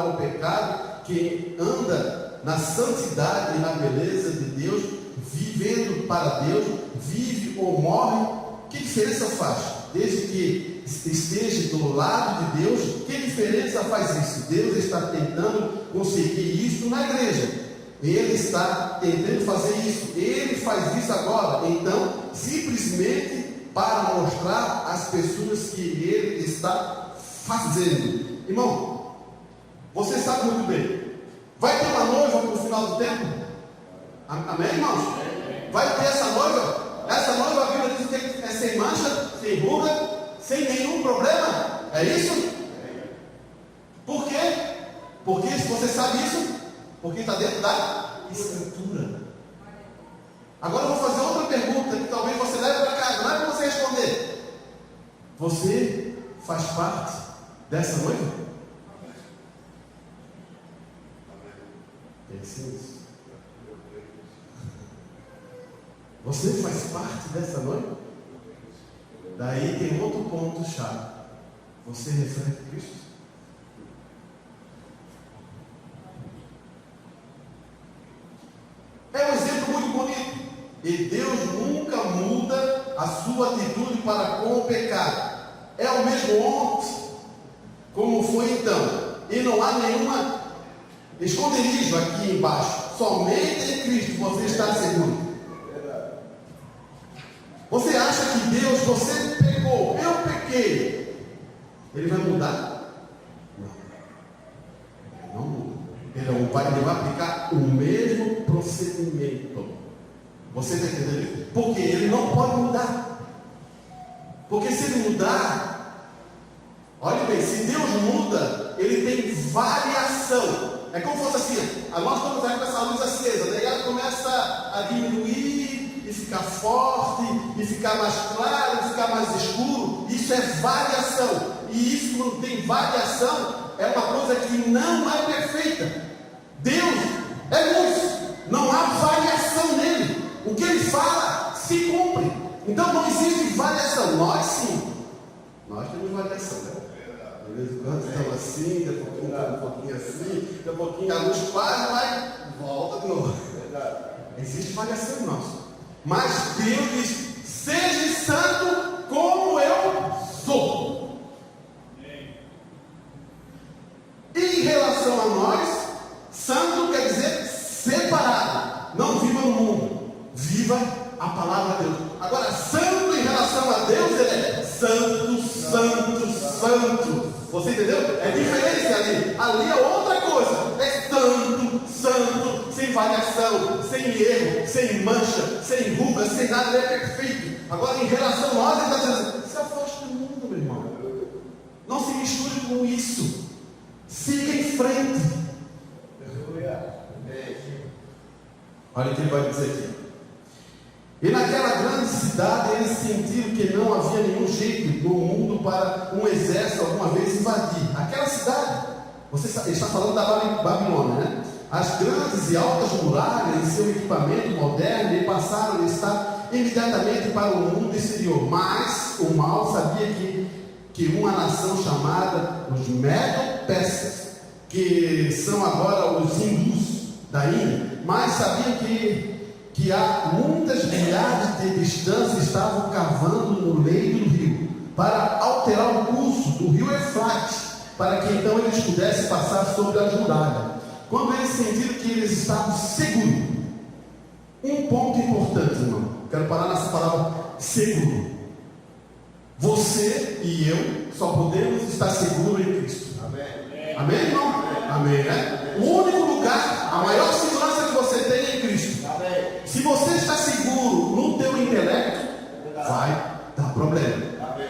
Speaker 1: o pecado, que anda na santidade e na beleza de Deus, vivendo para Deus, vive ou morre. Que diferença faz? Desde que esteja do lado de Deus, que diferença faz isso? Deus está tentando conseguir isso na igreja. Ele está tentando fazer isso. Ele faz isso agora. Então, simplesmente para mostrar às pessoas que ele está fazendo. Irmão, você sabe muito bem. Vai ter uma noiva no final do tempo? Amém, irmãos? Vai ter essa noiva? Essa noiva, a Bíblia diz que é sem mancha, sem ruga, sem nenhum problema. É isso? Por quê? Porque se você sabe isso, porque está dentro da Escritura. Agora eu vou fazer outra pergunta que talvez você leve para casa, não é para você responder. Você faz parte dessa noiva? Pense nisso. Você faz parte dessa noiva? Daí tem outro ponto chave. Você reflete Cristo? É um exemplo muito bonito. E Deus nunca muda a sua atitude para com o pecado. É o mesmo ontem, como foi então. E não há nenhuma esconderijo aqui embaixo. Somente em Cristo você está seguro. Você acha que Deus, você pecou, eu pequei, Ele vai mudar? Não. Ele não muda. Ele vai aplicar o mesmo procedimento. Você está entendendo? Porque Ele não pode mudar. Porque se Ele mudar, olha bem, se Deus muda, Ele tem variação. É como se fosse assim, nós estamos aí com essa luz acesa, daí ela começa a diminuir, e ficar forte, e ficar mais claro, e ficar mais escuro. Isso é variação. E isso, quando tem variação, é uma coisa que não é perfeita. Deus é luz, não há variação nele. O que Ele fala se cumpre. Então não existe variação. Nós sim, nós temos variação, né? De vez em quando estamos assim, daqui a pouquinho assim, daqui a pouquinho a luz quase vai, volta de novo. Existe variação em nós. Mas Deus diz: seja santo como eu sou. E em relação a nós, santo quer dizer separado. Não viva no mundo, viva a palavra de Deus. Agora, santo em relação a Deus, ele é santo, santo, santo. Você entendeu? É diferente ali. Ali é outra coisa. É santo, santo, sem variação, sem erro, sem mancha, sem ruga, sem nada. Ele é perfeito. Agora, em relação a nós, ele está dizendo: se afaste do mundo, meu irmão. Não se misture com isso. Siga em frente. Olha o que ele vai dizer aqui. E naquela grande cidade eles sentiram que não havia nenhum jeito no mundo para um exército alguma vez invadir. Aquela cidade, ele está falando da Babilônia, né? As grandes e altas muralhas e seu equipamento moderno e passaram a estar imediatamente para o mundo exterior. Mas o mal sabia que uma nação chamada os Medo-Persas, que são agora os hindus da Índia, mas sabiam que há muitas milhares de distância estavam cavando no leito do rio para alterar o curso do rio Eufrates, para que então eles pudessem passar sobre a muralha. Quando eles sentiram que eles estavam seguros, um ponto importante, irmão, quero parar nessa palavra seguro. Você e eu só podemos estar seguros em Cristo. Amém? Amém, irmão? Amém, né? O único lugar, a maior segurança que você tem é em Cristo. Amém. Se você está seguro no teu intelecto, vai dar problema. Amém.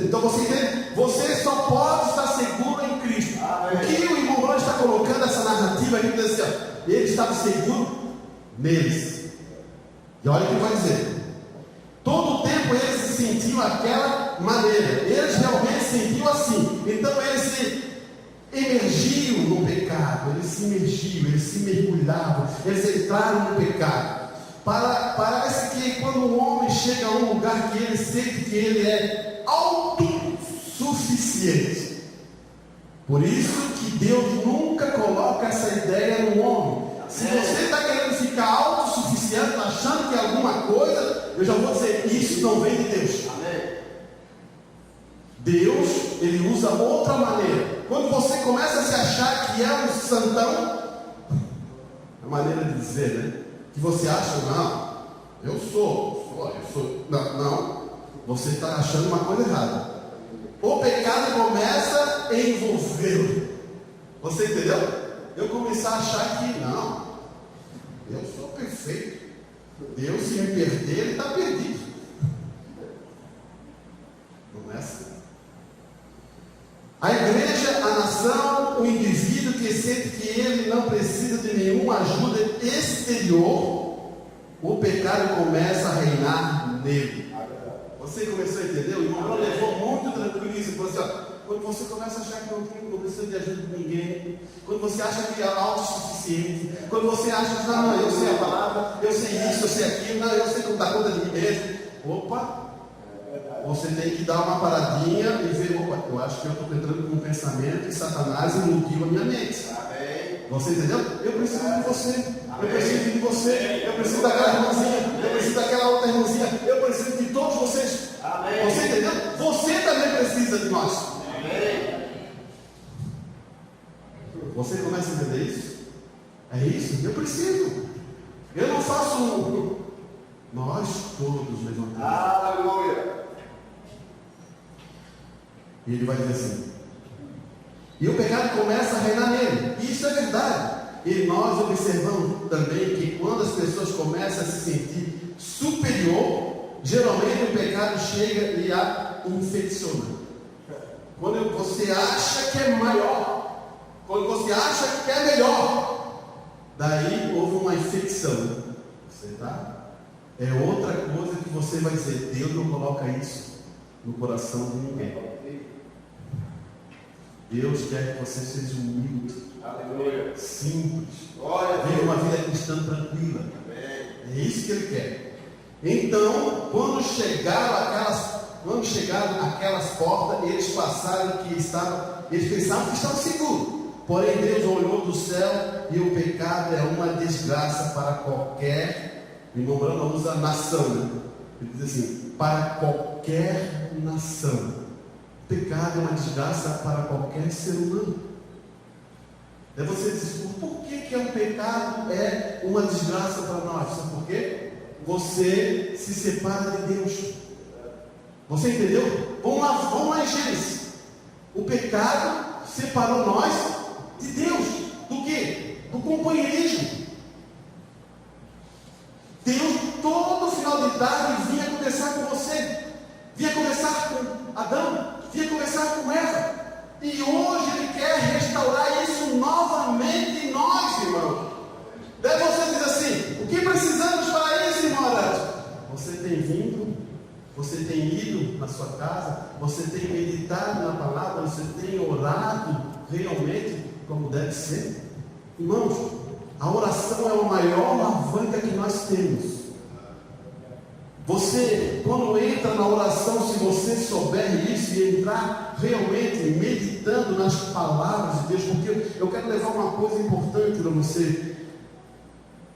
Speaker 1: Então você entende? Você só pode estar seguro em Cristo. Amém. O que o irmão Bruno está colocando essa narrativa aqui, diz assim, ó, ele estava seguro neles. E olha o que ele vai dizer. Todo o tempo eles se sentiam daquela maneira. Eles realmente se sentiam assim. Então eles se emergiam no pecado. Eles se imergiam, eles se mergulhavam, eles entraram no pecado. Parece que quando um homem chega a um lugar que ele sente que ele é autossuficiente. Por isso que Deus nunca coloca essa ideia no homem. Se você está querendo ficar autossuficiente, achando que é alguma coisa, eu já vou dizer, isso não vem de Deus. Deus, ele usa outra maneira. Quando você começa a se achar que é um santão, é a maneira de dizer, né? Que você acha, não, eu sou. Não, você está achando uma coisa errada. O pecado começa a envolvê-lo. Você entendeu? Eu comecei a achar que, não, eu sou perfeito. Deus, se me perder, ele está perdido. Não é assim. A igreja, a nação, o indivíduo que sente que ele não precisa de nenhuma ajuda exterior, o pecado começa a reinar nele. Você começou a entender? O irmão levou muito tranquilo isso. Assim, ó, quando você começa a achar que não precisa de ajuda de ninguém, quando você acha que é autossuficiente, quando você acha que não, eu sei a palavra, eu sei isso, eu sei aquilo, não, eu sei como dar conta de mim mesmo. Opa! Você tem que dar uma paradinha e ver, opa, eu acho que eu estou entrando com um pensamento e Satanás iludiu a minha mente. Amém. Você entendeu? Eu preciso de você. Amém. Eu preciso de você. Eu preciso daquela irmãzinha. Eu preciso daquela outra irmãzinha. Eu preciso de todos vocês. Amém. Você entendeu? Você também precisa de nós. Amém. Você começa a entender isso? É isso? Eu preciso. Eu não faço. Nós todos levantamos. Aleluia. E ele vai dizer assim, e o pecado começa a reinar nele. E isso é verdade. E nós observamos também que quando as pessoas começam a se sentir superior, geralmente o pecado chega e a infecciona. Quando você acha que é maior, quando você acha que é melhor, daí houve uma infecção. Você tá? É outra coisa que você vai dizer, Deus não coloca isso no coração de ninguém. Deus quer que você seja humilde, aleluia, simples, viva uma vida cristã tranquila. Amém. É isso que Ele quer. Então, quando chegaram àquelas portas, eles pensavam que estavam seguros. Porém, Deus olhou do céu e o pecado é uma desgraça para qualquer, irmão Brando usa nação, né? Ele diz assim, para qualquer nação. O pecado é uma desgraça para qualquer ser humano. Daí você diz, por que um pecado é uma desgraça para nós? Sabe por quê? Você se separa de Deus. Você entendeu? Vamos lá em Gênesis. O pecado separou nós de Deus. Do quê? Do companheirismo. Deus, todo final de tarde, vinha conversar com você. Vinha conversar com Adão. Vinha conversar com Eva. E hoje Ele quer restaurar isso novamente em nós, irmão. Daí você diz assim, o que precisamos para isso, irmão Arante? Você tem vindo, você tem ido na sua casa, você tem meditado na palavra, você tem orado realmente como deve ser? Irmãos, a oração é a maior alavanca que nós temos. Você, quando entra na oração, se você souber isso e entrar realmente meditando nas palavras de Deus, porque eu quero levar uma coisa importante para você.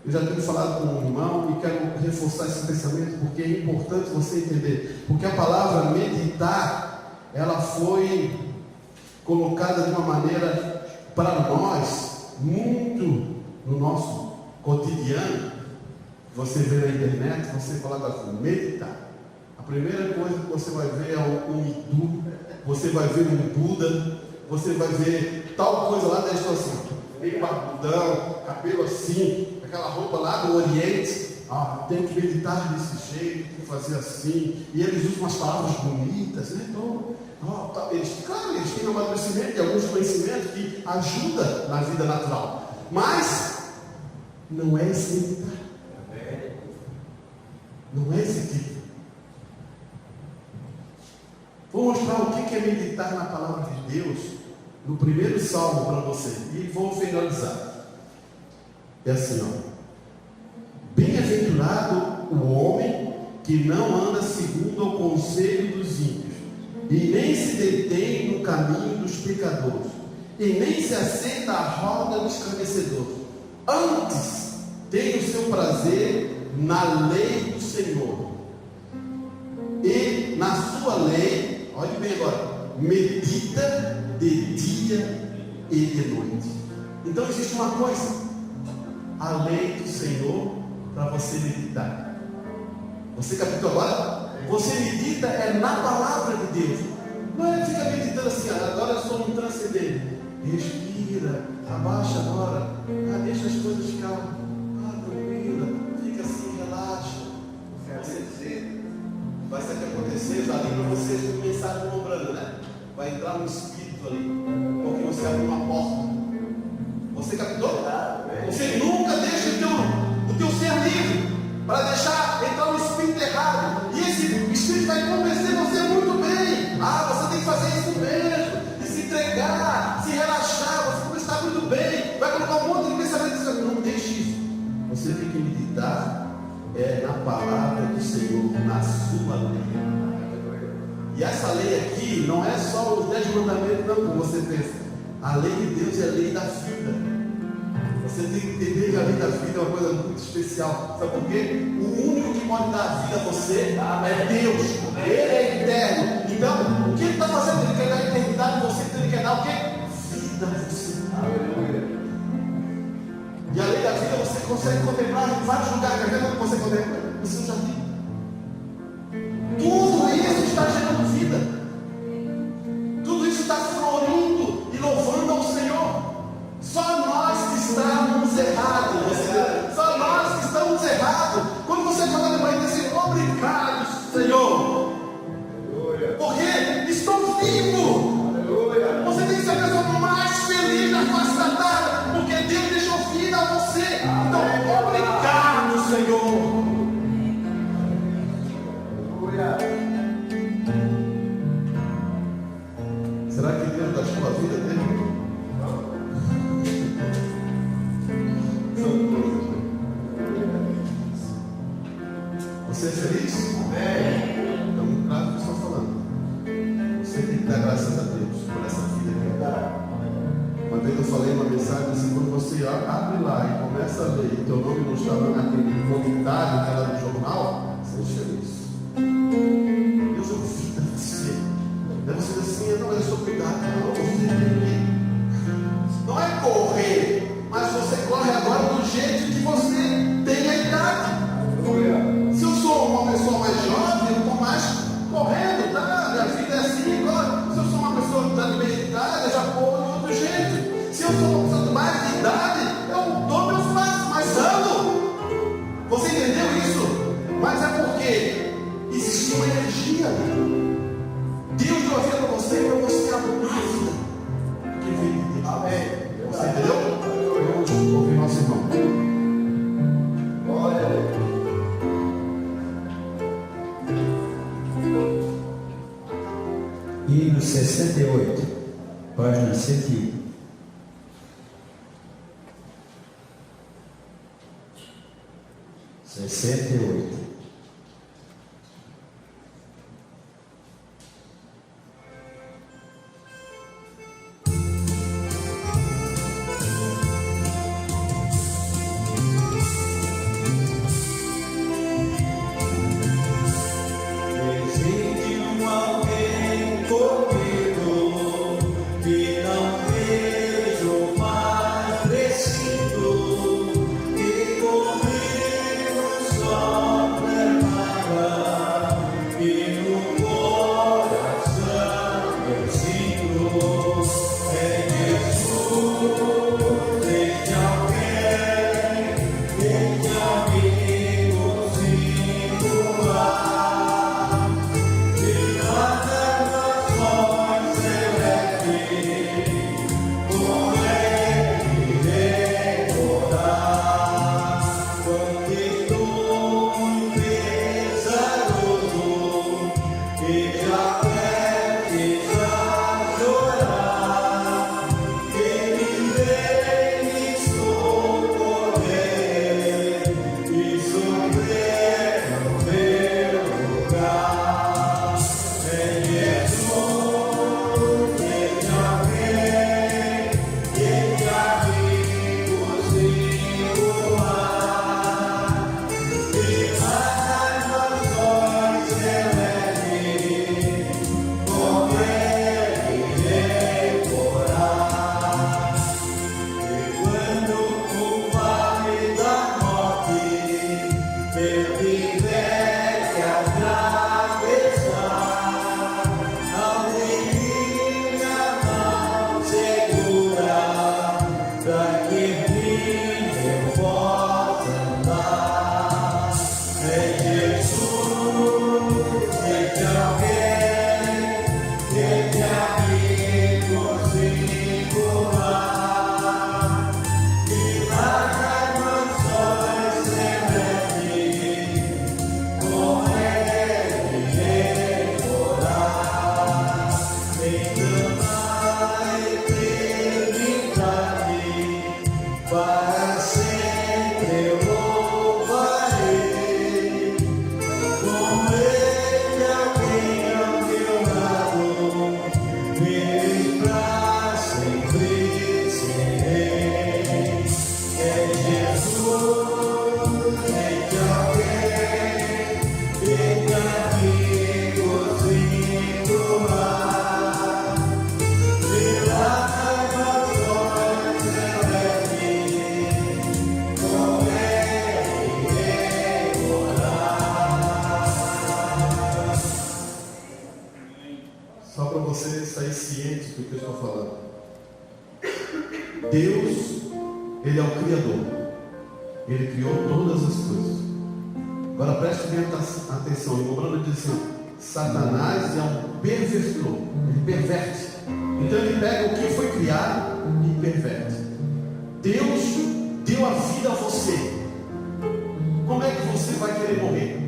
Speaker 1: Eu já tenho falado com um irmão e quero reforçar esse pensamento, porque é importante você entender. Porque a palavra meditar, ela foi colocada de uma maneira para nós, muito no nosso cotidiano. Você vê na internet, você coloca assim, meditar. A primeira coisa que você vai ver é um hindu, você vai ver um Buda, você vai ver tal coisa lá da assim, meio barbudão, cabelo assim, aquela roupa lá do Oriente. Tem que meditar desse jeito, tem que fazer assim. E eles usam umas palavras bonitas, né? Então, eles têm um amadurecimento e alguns conhecimentos que ajudam na vida natural. Mas não é esse meditar. Não é esse tipo. Vou mostrar o que é meditar na palavra de Deus no primeiro salmo para você. E vou finalizar. É assim, Bem-aventurado o homem que não anda segundo o conselho dos ímpios, e nem se detém no caminho dos pecadores, e nem se assenta à roda dos escarnecedores. Antes tem o seu prazer na lei do Senhor, e na sua lei, olhe bem agora, medita de dia e de noite. Então existe uma coisa, a lei do Senhor para você meditar. Você captou agora? Você medita na palavra de Deus. Não é ficar meditando assim, agora eu sou um transcendente. Respira, abaixa agora, deixa as coisas calmas, tranquila, fica assim, relaxa. Vai ser o que acontecer, já li para vocês uma mensagem comprando, né? Vai entrar um espírito ali, porque você abre uma porta. Você captou? Você nunca deixa o teu ser livre para deixar entrar um espírito errado. E esse espírito vai convencer você muito bem. Você tem que fazer isso mesmo, e se entregar, se relaxar, você está muito bem. Vai colocar um monte de pensamento. Não deixe isso. Você tem que meditar na palavra do Senhor, na sua lei. E essa lei aqui não é só os 10 mandamentos, não, como você pensa. A lei de Deus é a lei da vida. Você tem que entender que a lei da vida é uma coisa muito especial. Sabe por quê? O único que pode dar vida a você é Deus. Ele é eterno. Então, o que ele está fazendo? Ele quer dar eternidade a você, então ele quer dar o quê? Vida a você. Aleluia. E a lei da vida você consegue contemplar em vários lugares. Quer ver quando você contempla? No seu jardim. Tudo isso está gerando vida. Tudo isso está florindo e louvando ao Senhor. Só nós que estamos errados. Só nós que estamos errados. Quando você fala de manhã, diz assim, obrigado, Senhor. Porque estou vivo. Você tem que ser a pessoa mais feliz da face da terra, porque Deus deixou vida a você. Então, obrigado, Senhor. Será que Deus gastou a vida dele? Você é feliz? Então, claro que eu estou falando. Você tem que dar graças a Deus por essa vida que eu dou. Uma vez eu falei uma mensagem assim: quando você abre lá e começa a ler e teu nome não estava naquele comentário que era do jornal, seja feliz. Deus ouvida você. Daí você diz assim: não, eu sou cuidado. Não, você não é correr, mas você corre agora do jeito que você tem a idade. Se eu sou uma pessoa mais jovem, eu estou mais correndo, tá? Minha vida é assim agora. Se eu sou uma pessoa da meia idade, eu já corro de outro jeito. Se eu sou uma pessoa de mais de idade, eu dou meus passos, mas ando. Você entendeu isso? Mas é porque existe uma energia. Deus deu a vida para você abrir a vida. Que veio de Deus. Amém. Você entendeu? Vamos ouvir nosso irmão.
Speaker 2: Glória a Deus.
Speaker 3: Hino 68, página 101.
Speaker 1: Deus, Ele é o Criador. Ele criou todas as coisas. Agora preste bem atenção. O Romano diz assim: Satanás é um perversor. Ele perverte. Então ele pega o que foi criado e perverte. Deus deu a vida a você. Como é que você vai querer morrer?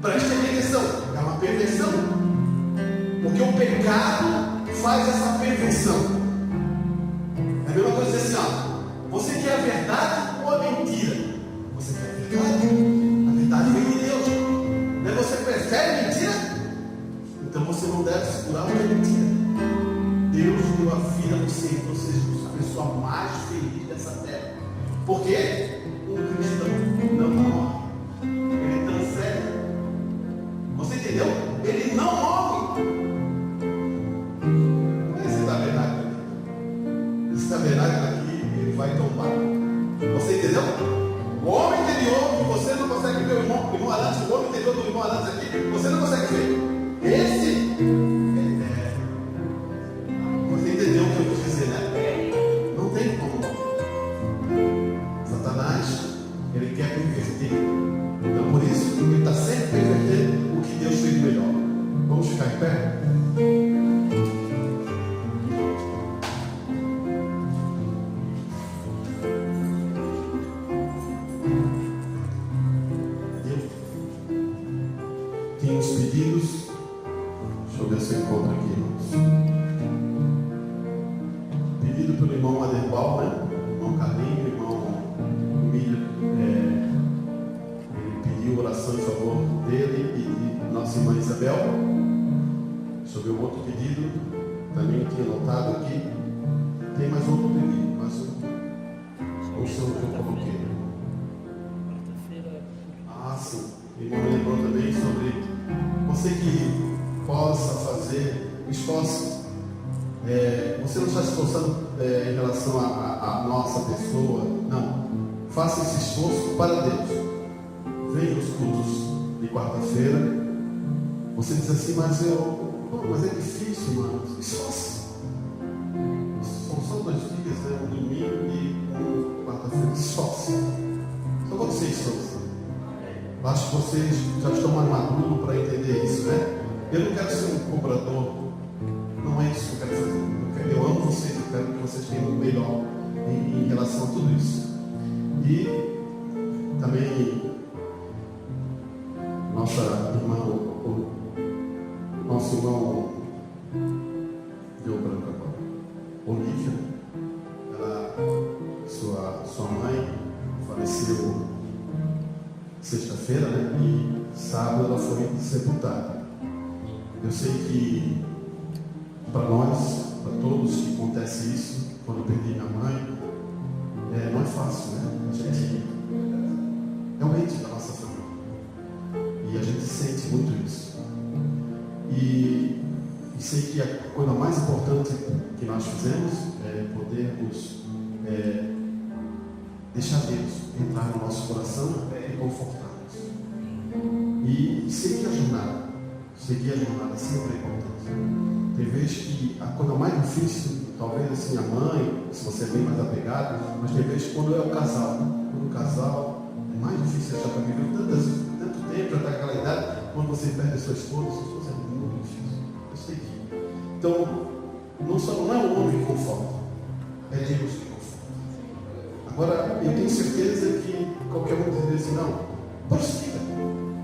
Speaker 1: Preste atenção. É uma perversão. Porque o pecado faz essa perversão. É a mesma coisa dizer assim: ó, você quer a verdade ou a mentira? Você quer a verdade? Então você não deve segurar uma mentira. Deus deu a vida a você, então seja a pessoa mais feliz dessa terra. Porque um cristão não morre, ele transcende. Você entendeu? Ele não morre. Esse tabernáculo aqui, ele vai tombar. Você entendeu? O homem interior que você não consegue ver, o irmão Arantes, o homem interior do irmão Arantes aqui, você não consegue ver. Esse você entendeu o que eu quis dizer, né? Não tem como. Satanás, ele quer perverter. Então por isso, ele está sempre pervertendo o que Deus fez melhor. Vamos ficar em pé? Tem uns pedidos. Deixa eu ver se eu encontro aqui, irmãos. Pedido pelo irmão Aderbal, né? Irmão Carlinho, irmão Emílio. Ele pediu oração em favor dele e de nossa irmã Isabel. Deixa eu ver um outro pedido. Também tinha anotado aqui. Tem mais outro pedido, mas não sei o que eu coloquei. Ah, sim. O irmão me lembrou também sobre você que possa fazer esforço. Você não está se esforçando em relação à nossa pessoa. Não. Faça esse esforço para Deus. Venha nos cultos de quarta-feira. Você diz assim, mas é difícil, mano. Esforce. São 2 dias, né? Um domingo e quarta-feira. Esforce. Só você esforça. Acho que vocês já estão mais maduros para entender isso, né? Eu não quero ser um cobrador. Não é isso que eu quero fazer. Eu amo vocês, eu quero que vocês tenham o melhor em relação a tudo isso. E também nosso irmão deu branco agora. Olívia, sua mãe faleceu sexta-feira, né? E sábado ela foi sepultada. Eu sei que para nós, para todos que acontece isso, quando eu perdi minha mãe, não é fácil, né? A gente é um ente da nossa família e a gente sente muito isso. E sei que a coisa mais importante que nós fizemos é podermos deixar Deus entrar no nosso coração e confortar-nos. E seguir a jornada. Seguir a jornada sempre é importante. Tem vezes que a coisa mais difícil, talvez assim a mãe, se você é bem mais apegado, mas tem vezes quando é o casal. Quando o casal é mais difícil achar para viver tanto tempo, até aquela idade, quando você perde a sua esposa é muito difícil. Eu sei que. Então, não é o homem que conforta, é Deus que conforta. Agora, eu tenho certeza que qualquer um diz assim, não, prossiga,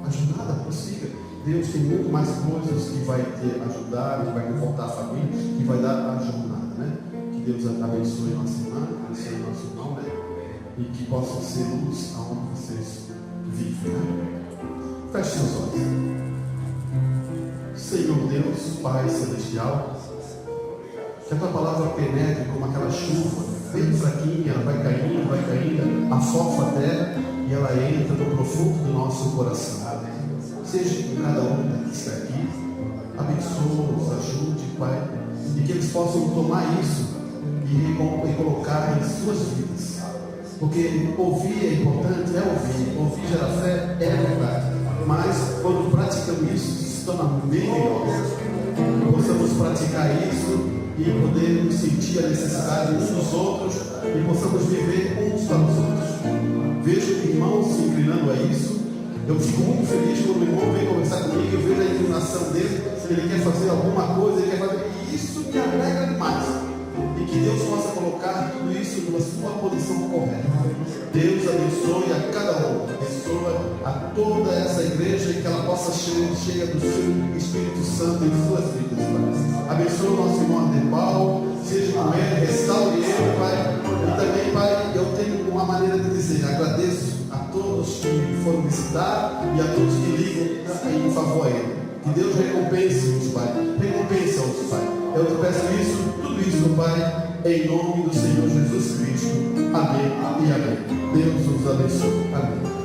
Speaker 1: a jornada prossiga. Deus tem muito mais coisas que vai te ajudar, que vai confortar a família, que vai dar a jornada, né? Que Deus abençoe a nossa irmã, abençoe o nosso irmão, né? E que possam ser luz aonde vocês vivem, né? Feche seus olhos. Senhor Deus, Pai Celestial, que a Tua palavra penetre como aquela chuva, bem fraquinha, ela vai caindo, afofa a terra e ela entra no profundo do nosso coração. Seja com cada um que está aqui, abençoe-nos, ajude, Pai, e que eles possam tomar isso e colocar em suas vidas. Porque ouvir é importante, ouvir gera fé, é verdade, mas quando praticamos isso, se torna bem melhor. Possamos praticar isso e podermos sentir a necessidade uns dos outros e possamos viver uns para os outros. Vejo irmãos se inclinando a isso. Eu fico muito feliz quando o irmão vem conversar comigo, eu vejo a inclinação dele, ele quer fazer alguma coisa, e isso me alegra demais. E que Deus possa colocar tudo isso numa sua posição correta. Deus abençoe a cada um, abençoe a toda essa igreja e que ela possa ser cheia do seu Espírito Santo em suas vidas, Pai. Abençoe o nosso irmão Aderbal, seja com ele, restaure ele, Pai. E também, Pai, eu tenho uma maneira de dizer, agradeço a todos que foram visitar e a todos que ligam em favor a ele. Que Deus recompense-os, Pai. Recompensa-os, Pai. Eu te peço isso, tudo isso, Pai, em nome do Senhor Jesus Cristo. Amém e amém. Deus os abençoe. Amém.